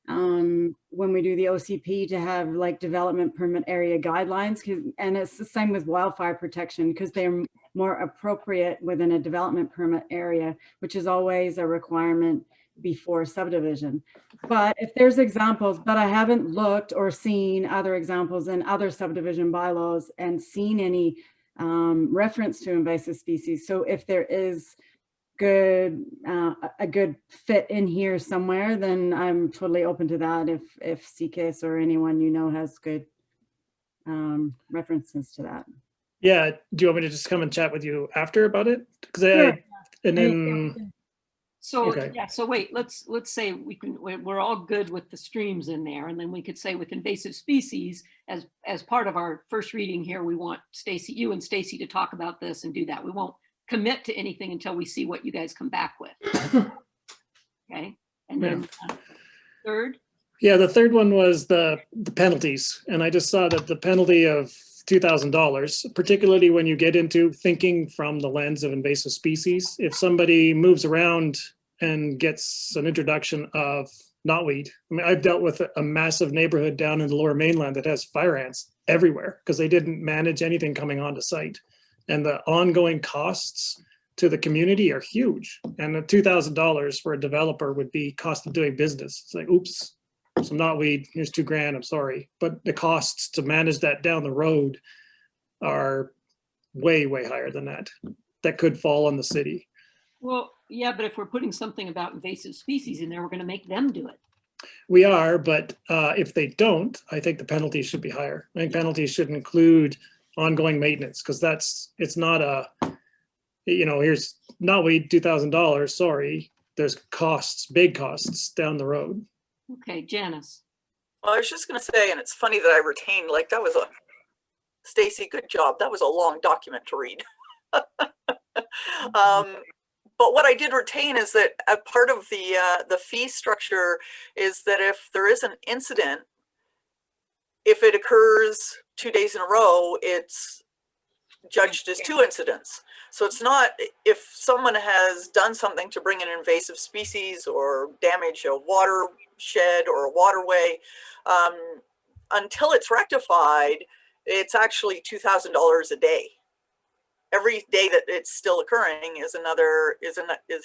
when we do the OCP to have like development permit area guidelines, and it's the same with wildfire protection because they're more appropriate within a development permit area, which is always a requirement before subdivision. But if there's examples, but I haven't looked or seen other examples in other subdivision bylaws and seen any reference to invasive species. So if there is a good fit in here somewhere, then I'm totally open to that. If CCIS or anyone has good references to that. Yeah, do you want me to just come and chat with you after about it? Because Sure. and then. So Okay. yeah, so wait, let's say we're all good with the streams in there, and then we could say with invasive species as part of our first reading here, we want you and Stacy to talk about this and do that. We won't commit to anything until we see what you guys come back with. Okay, and then third. Yeah, the third one was the penalties, and I just saw that the penalty of $2,000, particularly when you get into thinking from the lens of invasive species. If somebody moves around and gets an introduction of knotweed, I mean, I've dealt with a massive neighborhood down in the Lower Mainland that has fire ants everywhere because they didn't manage anything coming onto site, and the ongoing costs to the community are huge. And the $2,000 for a developer would be cost of doing business. It's like, oops. Some knotweed, here's $2,000, I'm sorry. But the costs to manage that down the road are way, way higher than that. That could fall on the city. Well, yeah, but if we're putting something about invasive species in there, we're going to make them do it. We are, but if they don't, I think the penalties should be higher. I think penalties should include ongoing maintenance because it's not a, here's knotweed, $2,000, sorry. There's costs, big costs down the road. Okay, Janice. Well, I was just going to say, and it's funny that I retained, like that was Stacy, good job. That was a long document to read. But what I did retain is that a part of the fee structure is that if there is an incident, if it occurs 2 days in a row, it's judged as 2 incidents. So it's not if someone has done something to bring in an invasive species or damage a watershed or a waterway, until it's rectified, it's actually $2,000 a day. Every day that it's still occurring is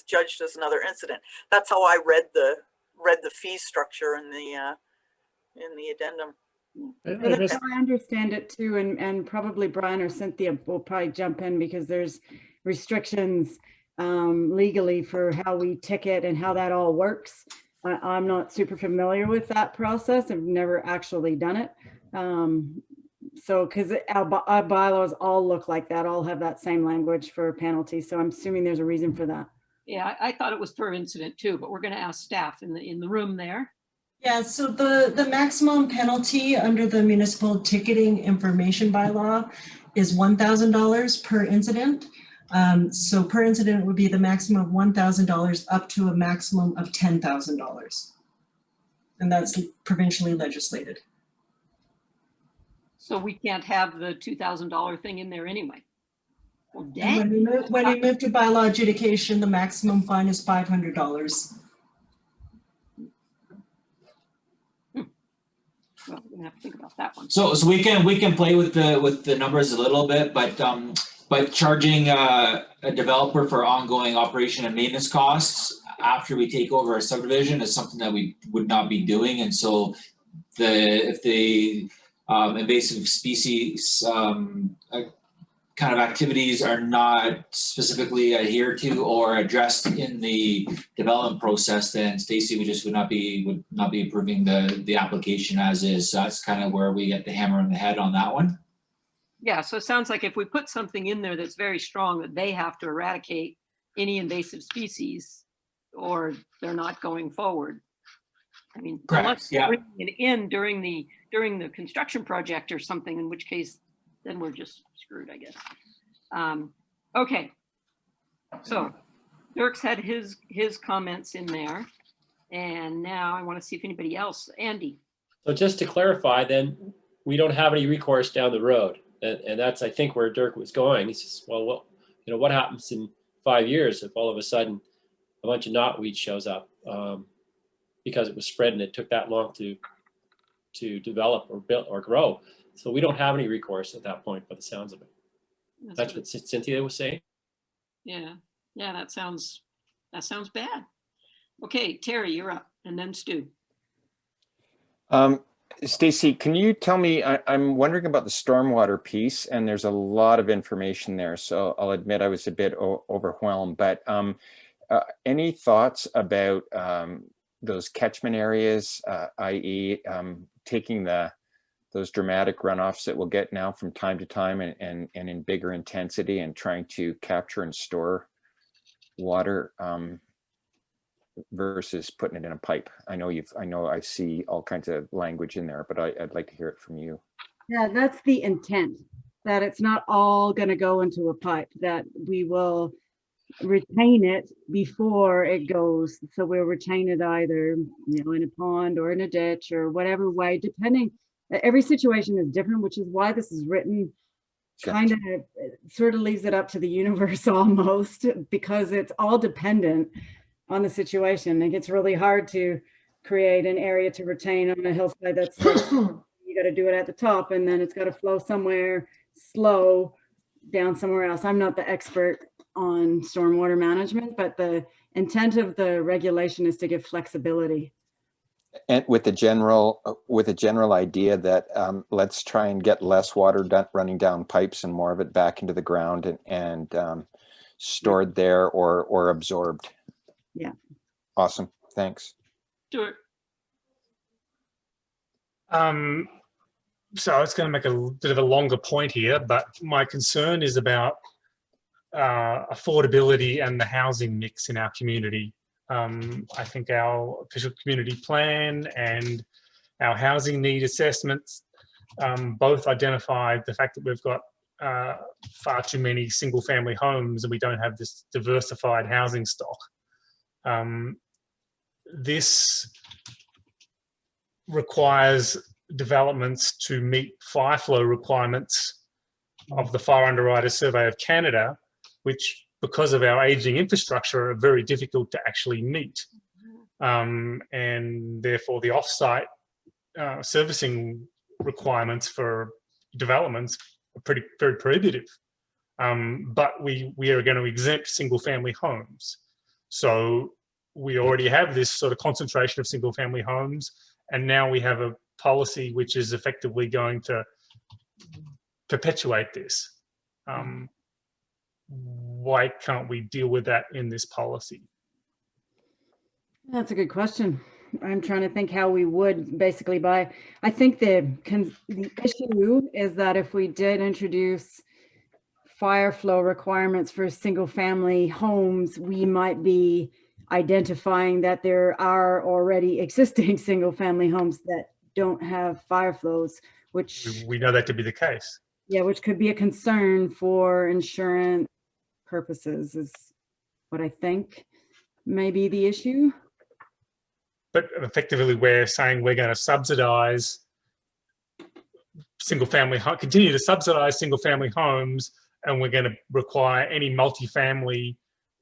judged as another incident. That's how I read the fee structure in the addendum. That's how I understand it too, and probably Brian or Cynthia will probably jump in because there's restrictions legally for how we ticket and how that all works. I'm not super familiar with that process. I've never actually done it. So because our bylaws all look like that, all have that same language for penalties. So I'm assuming there's a reason for that. Yeah, I thought it was per incident too, but we're going to ask staff in the room there. Yeah, so the maximum penalty under the municipal ticketing information bylaw is $1,000 per incident. So per incident would be the maximum of $1,000 up to a maximum of $10,000. And that's provincially legislated. So we can't have the $2,000 thing in there anyway. Well, And dang. when we move to bylaw adjudication, the maximum fine is $500. Well, we're gonna have to think about that one. So we can play with the numbers a little bit, but charging a developer for ongoing operation and maintenance costs after we take over a subdivision is something that we would not be doing. And so if the invasive species kind of activities are not specifically adhered to or addressed in the development process, then Stacy would not be approving the application as is. So that's kind of where we get the hammer on the head on that one. Yeah, so it sounds like if we put something in there that's very strong that they have to eradicate any invasive species or they're not going forward. I mean, Correct, unless yeah. they're bringing it in during the construction project or something, in which case then we're just screwed, I guess. Okay, so Dirk's had his comments in there, and now I want to see if anybody else, Andy. So just to clarify, then we don't have any recourse down the road, and that's I think where Dirk was going. He says, well, what happens in 5 years if all of a sudden a bunch of knotweed shows up because it was spread and it took that long to develop or build or grow. So we don't have any recourse at that point, by the sounds of it. That's what Cynthia was saying. Yeah, that sounds bad. Okay, Terry, you're up, and then Stu. Stacy, can you tell me, I'm wondering about the stormwater piece, and there's a lot of information there, so I'll admit I was a bit overwhelmed, but any thoughts about those catchment areas, i.e. Taking those dramatic runoffs that we'll get now from time to time and in bigger intensity and trying to capture and store water versus putting it in a pipe? I know I see all kinds of language in there, but I'd like to hear it from you. Yeah, that's the intent, that it's not all going to go into a pipe, that we will retain it before it goes. So we'll retain it either, in a pond or in a ditch or whatever way, depending. Every situation is different, which is why this is written kind of sort of leaves it up to the universe almost, because it's all dependent on the situation. It gets really hard to create an area to retain on a hillside that's you got to do it at the top and then it's got to flow somewhere slow down somewhere else. I'm not the expert on stormwater management, but the intent of the regulation is to give flexibility. And with the general idea that let's try and get less water running down pipes and more of it back into the ground and stored there or absorbed. Yeah. Awesome. Thanks. Sure. So it's going to make a bit of a longer point here, but my concern is about affordability and the housing mix in our community. I think our official community plan and our housing need assessments both identified the fact that we've got far too many single family homes and we don't have this diversified housing stock. This requires developments to meet fire flow requirements of the Fire Underwriter Survey of Canada, which, because of our aging infrastructure, are very difficult to actually meet. And therefore the offsite servicing requirements for developments are very prohibitive. But we are going to exempt single family homes. So we already have this sort of concentration of single family homes, and now we have a policy which is effectively going to perpetuate this. Why can't we deal with that in this policy? That's a good question. I'm trying to think how we would basically I think the issue is that if we did introduce fire flow requirements for single family homes, we might be identifying that there are already existing single family homes that don't have fire flows, which we know that to be the case. Yeah, which could be a concern for insurance purposes is what I think may be the issue. But effectively we're saying we're going to subsidize continue to subsidize single family homes and we're going to require any multifamily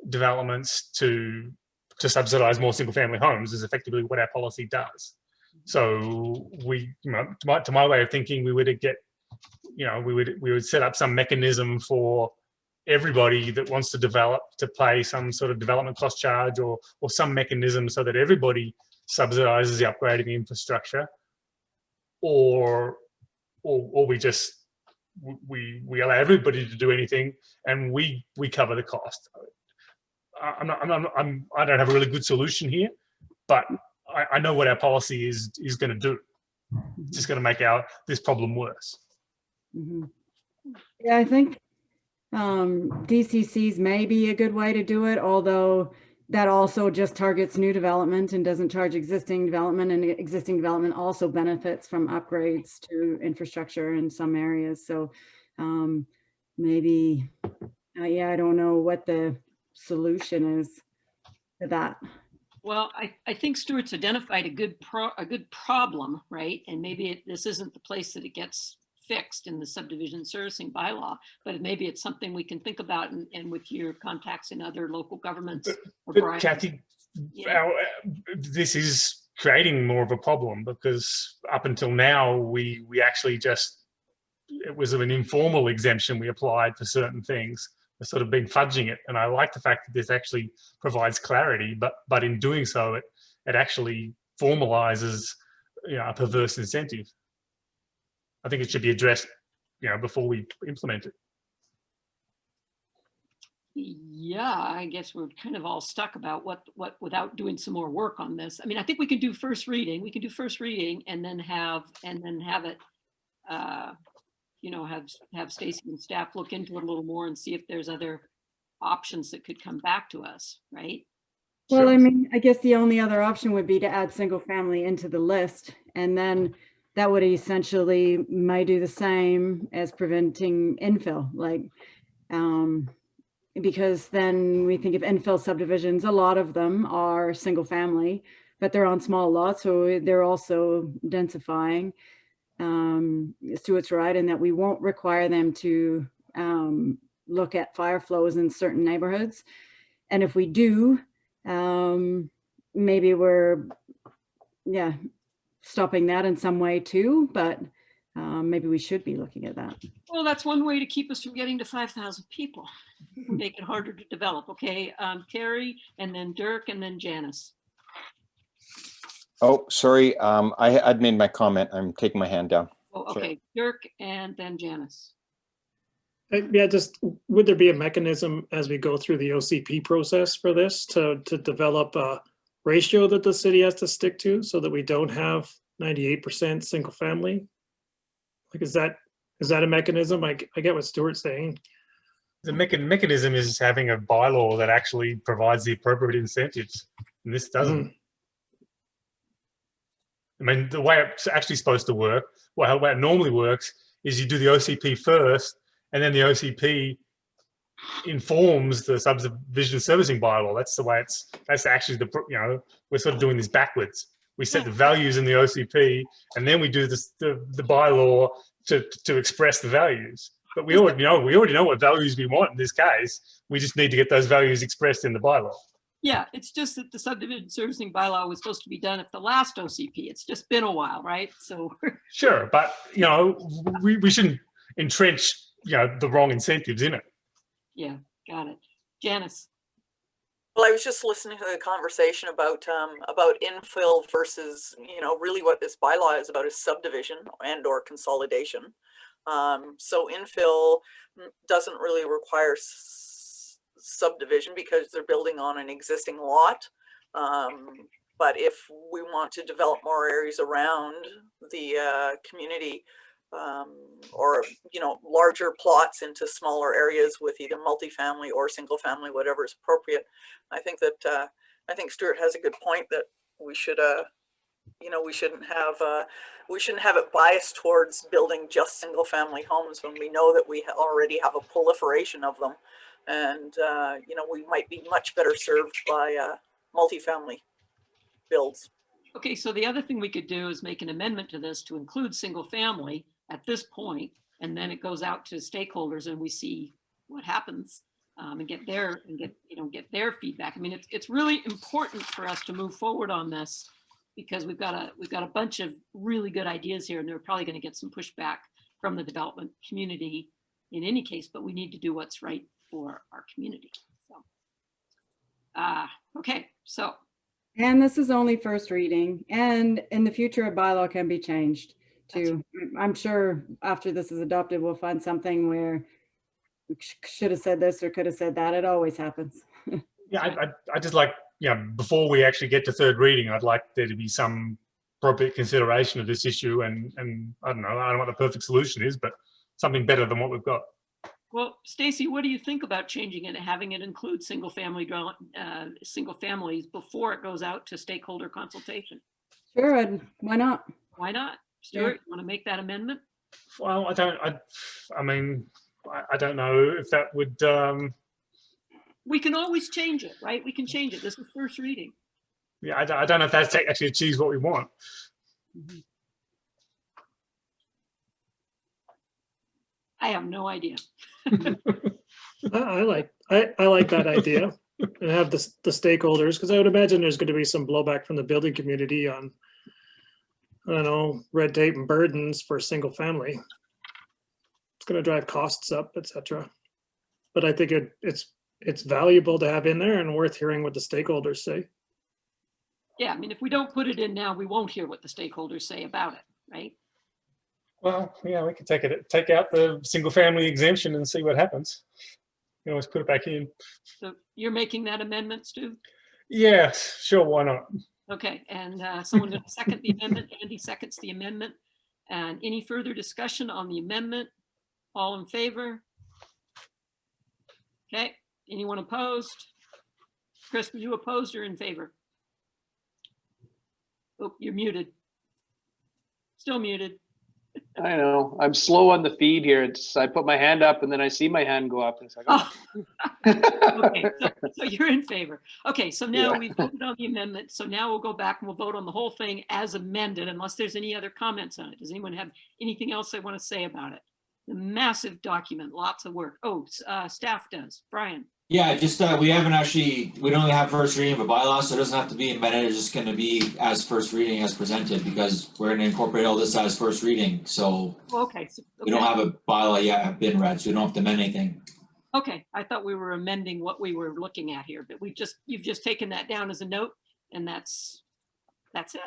developments to subsidize more single family homes is effectively what our policy does. So we, to my way of thinking, we would get, we would set up some mechanism for everybody that wants to develop to pay some sort of development cost charge or some mechanism so that everybody subsidizes the upgrading the infrastructure, or we just we allow everybody to do anything and we cover the cost. I don't have a really good solution here, but I know what our policy is going to do. It's just going to make this problem worse. Mm-hmm. Yeah, I think DCCs may be a good way to do it, although that also just targets new development and doesn't charge existing development, and existing development also benefits from upgrades to infrastructure in some areas. So maybe, yeah, I don't know what the solution is to that. Well, I think Stuart's identified a good problem, right? And maybe this isn't the place that it gets fixed in the subdivision servicing bylaw, but maybe it's something we can think about and with your contacts in other local governments. But Kathy, this is creating more of a problem because up until now, we actually it was an informal exemption we applied for certain things. We've sort of been fudging it. And I like the fact that this actually provides clarity, but in doing so, it actually formalizes a perverse incentive. I think it should be addressed, before we implement it. Yeah, I guess we're kind of all stuck about what without doing some more work on this. I mean, I think we can do first reading. We can do first reading and then have it, have Stacy and staff look into it a little more and see if there's other options that could come back to us, right? Well, sure. I mean, I guess the only other option would be to add single family into the list, and then that would essentially might do the same as preventing infill, because then we think of infill subdivisions, a lot of them are single family, but they're on small lots, so they're also densifying. Stuart's right in that we won't require them to look at fire flows in certain neighborhoods. And if we do, maybe we're, stopping that in some way too, but maybe we should be looking at that. Well, that's one way to keep us from getting to 5,000 people. Make it harder to develop. Okay, Terry, and then Dirk, and then Janice. Oh, sorry. I'd made my comment. I'm taking my hand down. Oh, okay, Sorry. Dirk, and then Janice. Yeah, just would there be a mechanism as we go through the OCP process for this to develop a ratio that the city has to stick to so that we don't have 98% single family? Like, is that a mechanism? I get what Stuart's saying. The mechanism is having a bylaw that actually provides the appropriate incentives, and this doesn't. I mean, the way it's actually supposed to work, how it normally works, is you do the OCP first, and then the OCP informs the subdivision servicing bylaw. That's the way that's actually we're sort of doing this backwards. We set the values in the OCP, and then we do the bylaw to express the values. But we already know what values we want in this case. We just need to get those values expressed in the bylaw. Yeah, it's just that the subdivision servicing bylaw was supposed to be done at the last OCP. It's just been a while, right? So sure, but we shouldn't entrench the wrong incentives in it. Yeah, got it. Janice. Well, I was just listening to the conversation about infill versus, really what this bylaw is about is subdivision and or consolidation. So infill doesn't really require subdivision because they're building on an existing lot. But if we want to develop more areas around the community, or larger plots into smaller areas with either multifamily or single family, whatever is appropriate, I think Stuart has a good point that we should we shouldn't have it biased towards building just single family homes when we know that we already have a proliferation of them, and we might be much better served by multifamily builds. Okay, so the other thing we could do is make an amendment to this to include single family at this point, and then it goes out to stakeholders and we see what happens and get their feedback. I mean, it's really important for us to move forward on this because we've got a bunch of really good ideas here, and they're probably going to get some pushback from the development community in any case, but we need to do what's right for our community. So, okay, so. And this is only first reading, and in the future, a bylaw can be changed too. I'm sure after this is adopted, we'll find something where we should have said this or could have said that. It always happens. Yeah, I just like, before we actually get to third reading, I'd like there to be some appropriate consideration of this issue, and I don't know what the perfect solution is, but something better than what we've got. Well, Stacy, what do you think about changing it and having it include single families before it goes out to stakeholder consultation? Sure, and why not? Why not? Stuart, you want to make that amendment? Well, I don't know if that would. We can always change it, right? We can change it. This is first reading. Yeah, I don't know if that actually achieves what we want. Mm-hmm. I have no idea. I like that idea, and have the stakeholders, because I would imagine there's going to be some blowback from the building community on, I don't know, red tape and burdens for single family. It's going to drive costs up, etc. But I think it's valuable to have in there and worth hearing what the stakeholders say. Yeah, I mean, if we don't put it in now, we won't hear what the stakeholders say about it, right? Well, yeah, we could take out the single family exemption and see what happens. You always put it back in. So you're making that amendment, Stu? Yeah, sure, why not? Okay, and someone going to second the amendment. Andy seconds the amendment. And any further discussion on the amendment? All in favor? Okay, anyone opposed? Chris, were you opposed or in favor? Oh, you're muted. Still muted. I know. I'm slow on the feed here. I put my hand up and then I see my hand go up. And it's like, oh. Okay, so you're in favor. Okay, so now we've voted on the amendment. So now we'll go back and we'll vote on the whole thing as amended, unless there's any other comments on it. Does anyone have anything else they want to say about it? The massive document, lots of work. Oh, staff does. Brian. Yeah, just we don't have first reading of a bylaw, so it doesn't have to be amended. It's just going to be as first reading as presented, because we're going to incorporate all this as first reading. So okay, we don't have a bylaw yet been read, so we don't have to amend anything. Okay, I thought we were amending what we were looking at here, but you've just taken that down as a note, and that's it.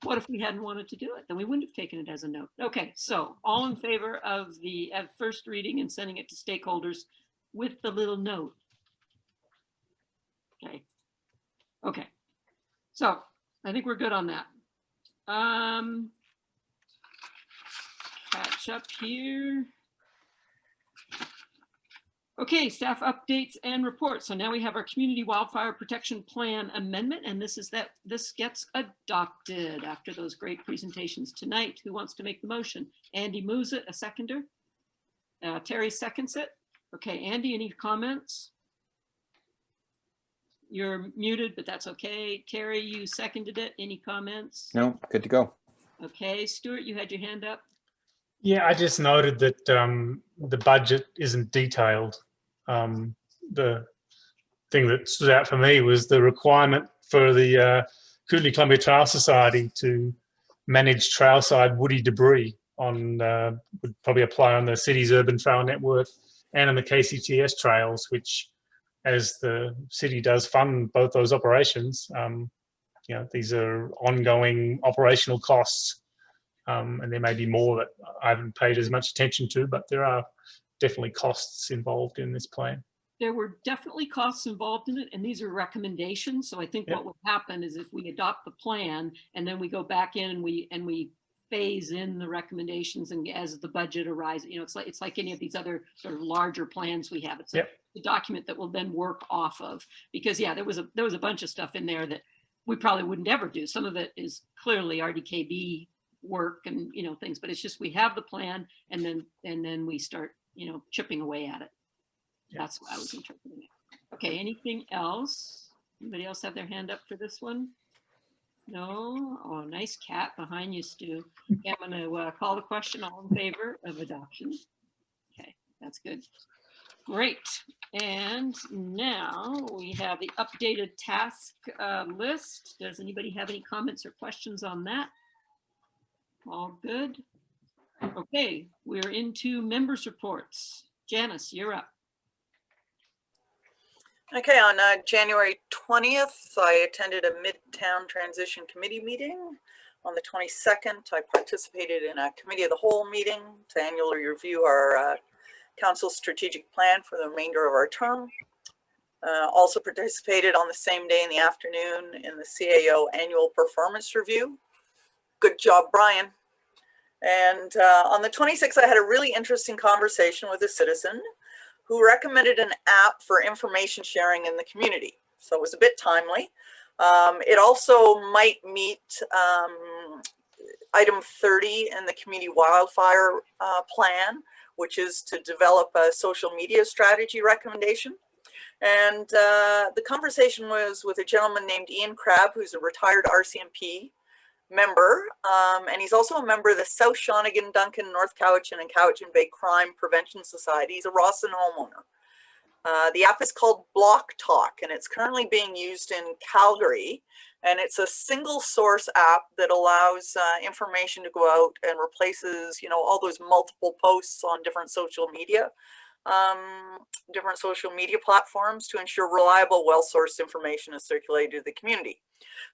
What if we hadn't wanted to do it? Then we wouldn't have taken it as a note. Okay, so all in favor of the first reading and sending it to stakeholders with the little note. Okay. So I think we're good on that. Catch up here. Okay, staff updates and reports. So now we have our Community Wildfire Protection Plan amendment, and this gets adopted after those great presentations tonight. Who wants to make the motion? Andy moves it, a seconder. Terry seconds it. Okay, Andy, any comments? You're muted, but that's okay. Terry, you seconded it. Any comments? No, good to go. Okay, Stuart, you had your hand up. Yeah, I just noted that the budget isn't detailed. The thing that stood out for me was the requirement for the Kootenay Columbia Trail Society to manage trailside woody debris would probably apply on the city's urban trail network and on the KCTS trails, which, as the city does fund both those operations, these are ongoing operational costs. And there may be more that I haven't paid as much attention to, but there are definitely costs involved in this plan. There were definitely costs involved in it, and these are recommendations. So I think what will happen is if we adopt the plan and then we go back in and we phase in the recommendations, and as the budget arises, it's like any of these other sort of larger plans we have. It's a document that will then work off of, because there was a bunch of stuff in there that we probably wouldn't ever do. Some of it is clearly RDKB work and things, but it's just we have the plan and then we start chipping away at it. That's what I was interpreting it. Okay, anything else? Anybody else have their hand up for this one? No? Oh, nice cat behind you, Stu. Okay, I'm going to call the question. All in favor of adoption? Okay, that's good. Great. And now we have the updated task list. Does anybody have any comments or questions on that? All good. Okay, we're into members' reports. Janice, you're up. Okay, on January 20th, I attended a Midtown Transition Committee meeting. On the 22nd, I participated in a Committee of the Whole meeting to annually review our Council's strategic plan for the remainder of our term. Also participated on the same day in the afternoon in the CAO annual performance review. Good job, Brian. And on the 26th, I had a really interesting conversation with a citizen who recommended an app for information sharing in the community. So it was a bit timely. It also might meet item 30 in the community wildfire plan, which is to develop a social media strategy recommendation. And the conversation was with a gentleman named Ian Crabb, who's a retired RCMP member, and he's also a member of the South Shawnigan, Duncan, North Cowichan, and Cowichan Bay Crime Prevention Society. He's a Rawson homeowner. The app is called Block Talk, and it's currently being used in Calgary. And it's a single source app that allows information to go out and replaces, you know, all those multiple posts on different social media platforms to ensure reliable, well-sourced information is circulated to the community.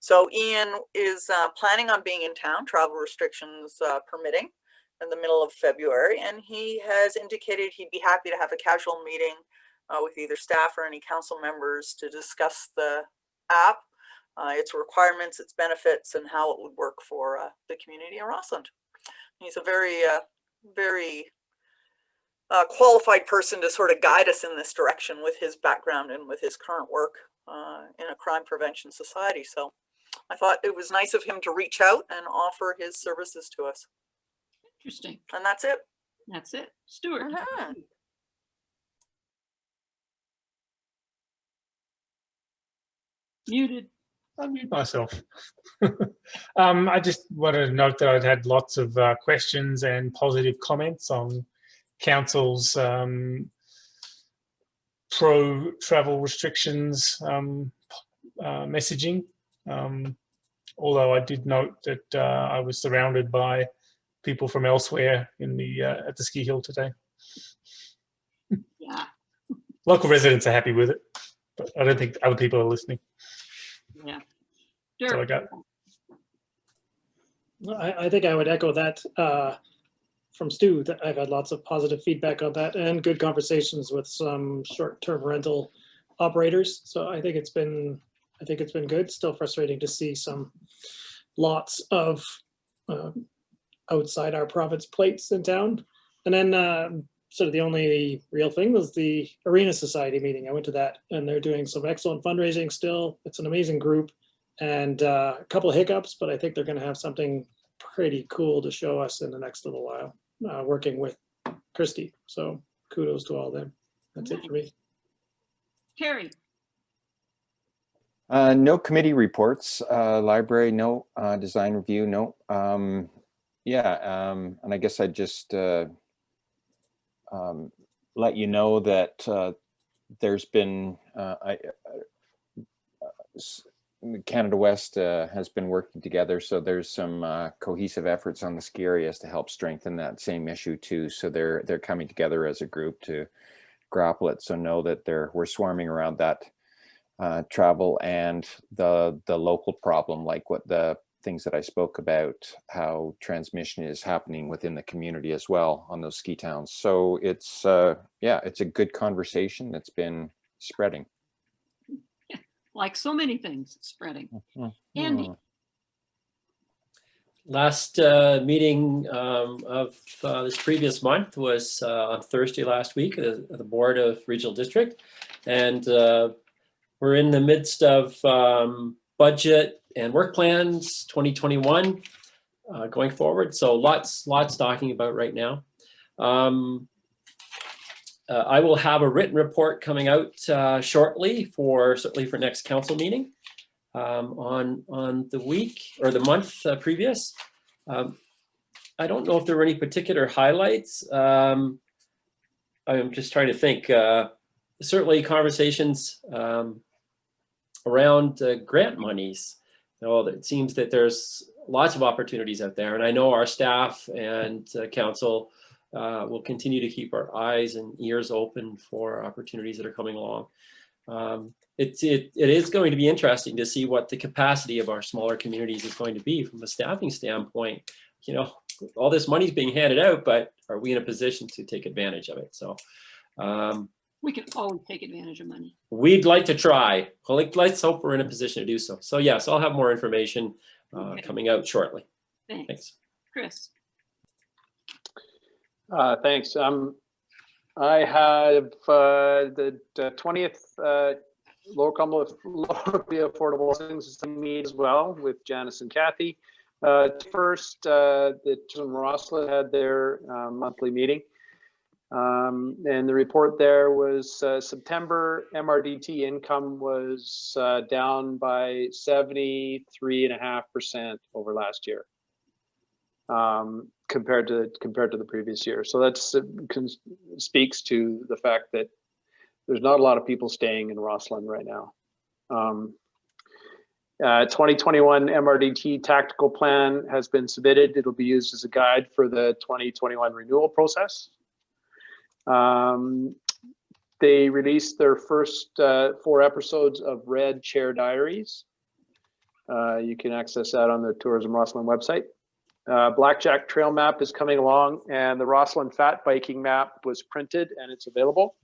So Ian is planning on being in town, travel restrictions permitting, in the middle of February, and he has indicated he'd be happy to have a casual meeting with either staff or any council members to discuss the app, its requirements, its benefits, and how it would work for the community in Rossland. He's a very, very qualified person to sort of guide us in this direction with his background and with his current work in a crime prevention society. So I thought it was nice of him to reach out and offer his services to us. Interesting. And that's it. That's it. Stuart. Muted. Unmute myself. I just wanted to note that I'd had lots of questions and positive comments on council's pro travel restrictions messaging. Although I did note that I was surrounded by people from elsewhere in the at the ski hill today. Yeah. Local residents are happy with it, but I don't think other people are listening. Yeah. That's all I got. I think I would echo that from Stu, that I've had lots of positive feedback on that and good conversations with some short-term rental operators. So I think it's been good. Still frustrating to see some lots of outside our province plates in town. And then sort of the only real thing was the Arena Society meeting. I went to that, and they're doing some excellent fundraising still. It's an amazing group, and a couple of hiccups, but I think they're going to have something pretty cool to show us in the next little while, working with Christy. So kudos to all of them. That's it for me. Carrie. No committee reports, library, no, design review, no. And I guess I'd just let you know that there's been, Canada West has been working together, so there's some cohesive efforts on the ski areas to help strengthen that same issue too. So they're coming together as a group to grapple it. So know that we're swarming around that travel and the local problem, like what the things that I spoke about, how transmission is happening within the community as well on those ski towns. So it's it's a good conversation that's been spreading. Like so many things, it's spreading. Andy. Last meeting of this previous month was on Thursday last week at the Board of Regional District. And we're in the midst of budget and work plans 2021 going forward. So lots talking about right now. I will have a written report coming out shortly certainly for next council meeting on the week or the month previous. I don't know if there were any particular highlights. I'm just trying to think. Certainly conversations around grant monies. It seems that there's lots of opportunities out there, and I know our staff and council will continue to keep our eyes and ears open for opportunities that are coming along. It is going to be interesting to see what the capacity of our smaller communities is going to be from a staffing standpoint. You know, all this money is being handed out, but are we in a position to take advantage of it? So We can always take advantage of money. we'd like to try. Well, let's hope we're in a position to do so. So yes, I'll have more information Okay. coming out shortly. Thanks. Chris. Thanks. I have the 20th Lower Cumberland Affordable Housing System meet as well with Janice and Kathy. First, the Rossland had their monthly meeting. And the report there was September MRDT income was down by 73.5% over last year, compared to the previous year. So that's speaks to the fact that there's not a lot of people staying in Rossland right now. 2021 MRDT tactical plan has been submitted. It'll be used as a guide for the 2021 renewal process. They released their first 4 episodes of Red Chair Diaries. You can access that on the Tourism Rossland website. Blackjack Trail Map is coming along, and the Rossland Fat Biking Map was printed and it's available.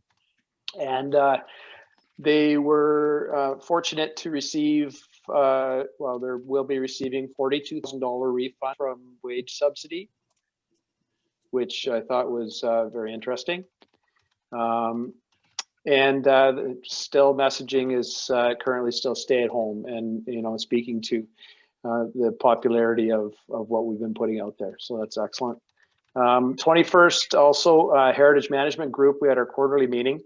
And they were fortunate to receive, well, they will be receiving $42,000 refund from wage subsidy, which I thought was very interesting. Still messaging is currently still stay at home, and you know, speaking to the popularity of what we've been putting out there. So that's excellent. 21st, also Heritage Management Group, we had our quarterly meeting.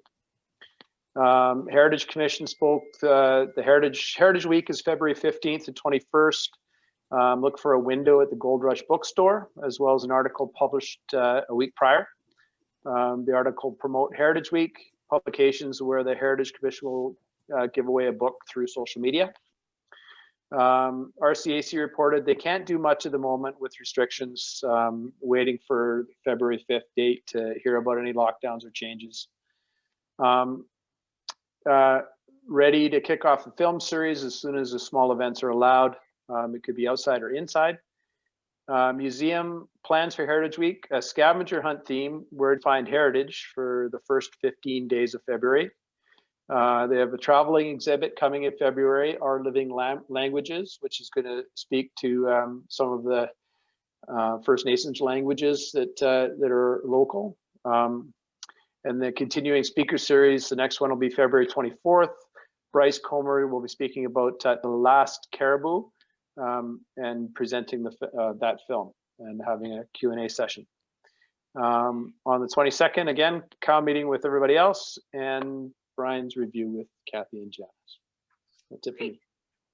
Heritage Commission spoke. The Heritage Week is February 15th to 21st. Look for a window at the Gold Rush Bookstore, as well as an article published a week prior. The article promote Heritage Week publications, where the Heritage Commission will give away a book through social media. RCAC reported they can't do much at the moment with restrictions, waiting for February 5th date to hear about any lockdowns or changes. Ready to kick off the film series as soon as the small events are allowed. It could be outside or inside. Museum plans for Heritage Week, a scavenger hunt theme where to find heritage for the first 15 days of February. They have a traveling exhibit coming in February, Our Living Languages, which is going to speak to some of the First Nations languages that are local. And the continuing speaker series, the next one will be February 24th. Bryce Comer will be speaking about The Last Caribou and presenting that film and having a Q&A session. On the 22nd, again, cow meeting with everybody else, and Brian's review with Kathy and Janice. That's it for me.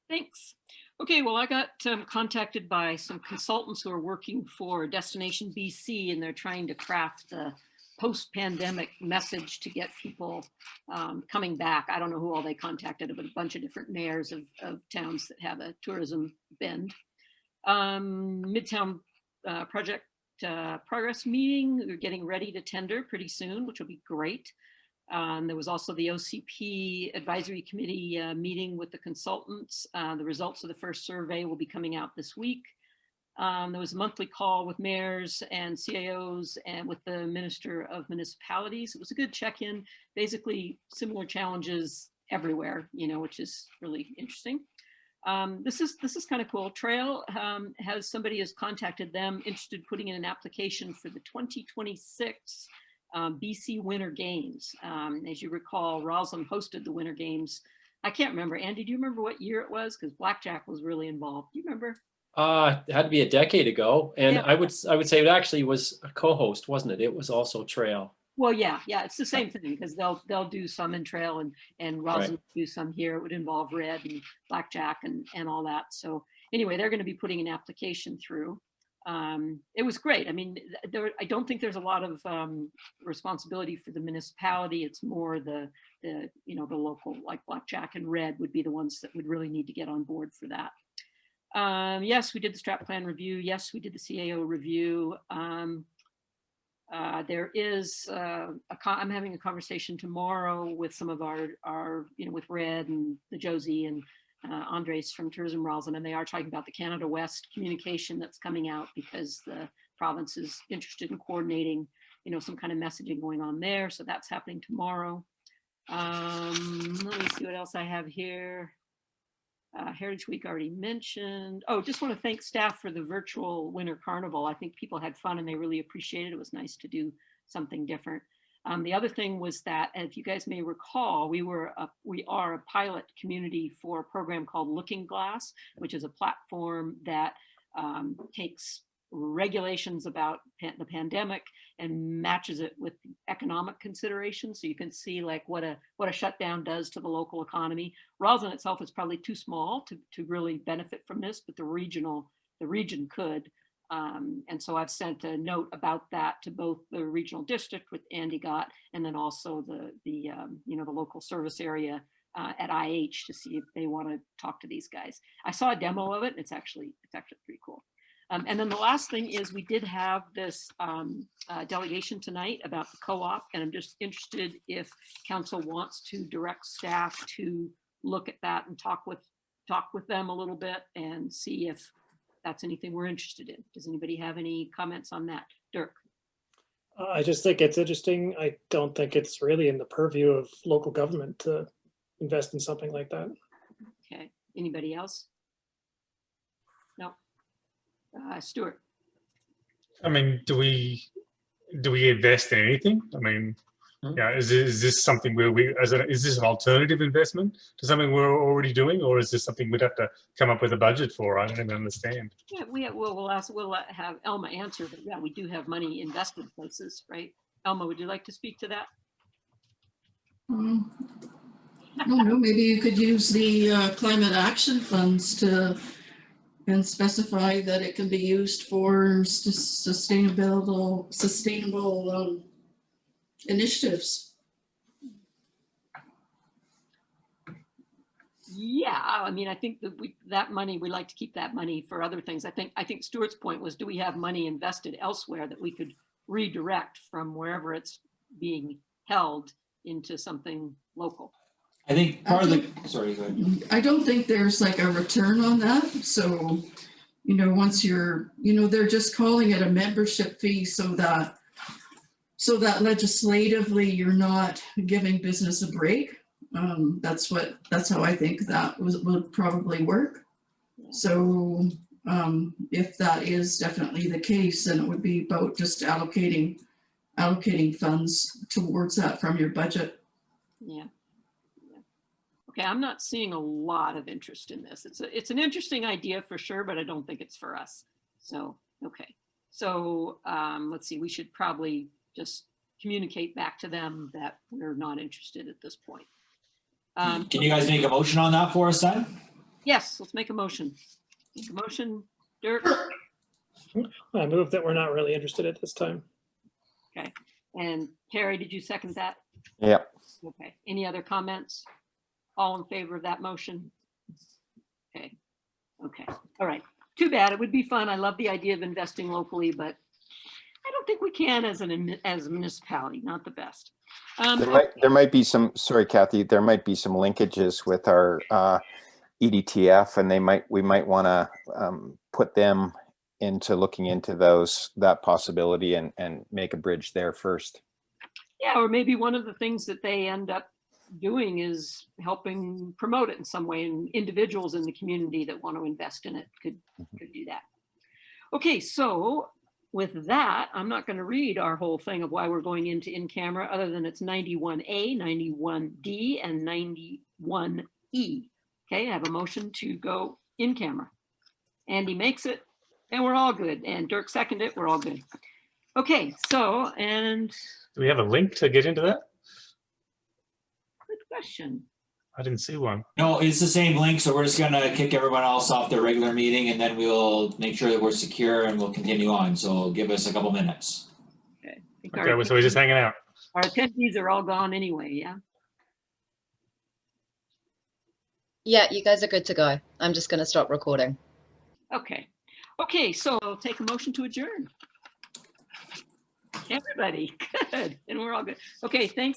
Thanks. Okay, well, I got contacted by some consultants who are working for Destination BC, and they're trying to craft the post-pandemic message to get people coming back. I don't know who all they contacted, but a bunch of different mayors of towns that have a tourism bend. Midtown Project Progress meeting, we're getting ready to tender pretty soon, which will be great. There was also the OCP Advisory Committee meeting with the consultants. The results of the first survey will be coming out this week. There was a monthly call with mayors and CAOs and with the Minister of Municipalities. It was a good check-in, basically similar challenges everywhere, you know, which is really interesting. This is kind of cool. Trail somebody has contacted them interested in putting in an application for the 2026 BC Winter Games. As you recall, Roslyn hosted the Winter Games. I can't remember. Andy, do you remember what year it was? Because Blackjack was really involved. Do you remember? It had to be a decade ago, and Yeah. I would say it actually was a co-host, wasn't it? It was also Trail. Well, yeah, it's the same thing, because they'll do some in Trail and Roslyn will do some here. It would involve Red and Blackjack and all that. So anyway, they're going to be putting an application through. it was great. I mean, I don't think there's a lot of responsibility for the municipality. It's more the local, like Blackjack and Red would be the ones that would really need to get on board for that. Yes, we did the strat plan review. Yes, we did the CAO review. There is, I'm having a conversation tomorrow with some of our with Red and the Josie and Andres from Tourism Roslin, and they are talking about the Canada West communication that's coming out because the province is interested in coordinating, some kind of messaging going on there. So that's happening tomorrow. Let me see what else I have here. Heritage Week already mentioned. Oh, just want to thank staff for the virtual Winter Carnival. I think people had fun and they really appreciated it. It was nice to do something different. The other thing was that, if you guys may recall, we are a pilot community for a program called Looking Glass, which is a platform that takes regulations about the pandemic and matches it with economic considerations. So you can see like what a shutdown does to the local economy. Roslin itself is probably too small to really benefit from this, but the region could. And so I've sent a note about that to both the regional district with Andy Gott, and then also the local service area at IH to see if they want to talk to these guys. I saw a demo of it, and it's actually pretty cool. And then the last thing is we did have this delegation tonight about the co-op, and I'm just interested if council wants to direct staff to look at that and talk with them a little bit and see if that's anything we're interested in. Does anybody have any comments on that? Dirk? I just think it's interesting. I don't think it's really in the purview of local government to invest in something like that. Okay, anybody else? No. Stuart? I mean, do we invest in anything? I mean, yeah, is this something where is this an alternative investment to something we're already doing, or is this something we'd have to come up with a budget for? I don't even understand. Yeah, we'll have Elma answer, but yeah, we do have money invested places, right? Elma, would you like to speak to that? I don't know, maybe you could use the climate action funds and specify that it can be used for sustainable initiatives. Yeah, I mean, I think that money, we like to keep that money for other things. I think Stuart's point was, do we have money invested elsewhere that we could redirect from wherever it's being held into something local? I think part of the, sorry, go ahead. I don't think there's like a return on that. So, once you're, they're just calling it a membership fee so that legislatively you're not giving business a break. That's how I think that would probably work. So if that is definitely the case, then it would be about just allocating funds towards that from your budget. Yeah. Okay, I'm not seeing a lot of interest in this. It's an interesting idea for sure, but I don't think it's for us. So, okay. So let's see, we should probably just communicate back to them that we're not interested at this point. Can you guys make a motion on that for us then? Yes, let's make a motion. Make a motion, Dirk. I move that we're not really interested at this time. Okay, and Carrie, did you second that? Yeah. Okay, any other comments? All in favor of that motion? Okay, all right. Too bad, it would be fun. I love the idea of investing locally, but I don't think we can as a municipality, not the best. There might be some, sorry, Kathy, there might be some linkages with our EDTF, and we might want to put them into looking into that possibility and make a bridge there first. Yeah, or maybe one of the things that they end up doing is helping promote it in some way, and individuals in the community that want to invest in it could do that. Okay, so with that, I'm not going to read our whole thing of why we're going into in camera, other than it's 91A, 91D, and 91E. Okay, I have a motion to go in camera. Andy makes it, and we're all good. And Dirk seconded it, we're all good. Okay, so, and Do we have a link to get into that? good question. I didn't see one. No, it's the same link, so we're just gonna kick everyone else off their regular meeting and then we'll make sure that we're secure and we'll continue on. So give us a couple minutes. Okay. I think Okay, our so we're just hanging out. Our attendees are all gone anyway, yeah? Yeah, you guys are good to go. I'm just going to stop recording. Okay. Okay, so I'll take a motion to adjourn. Everybody, good. And we're all good. Okay, thanks.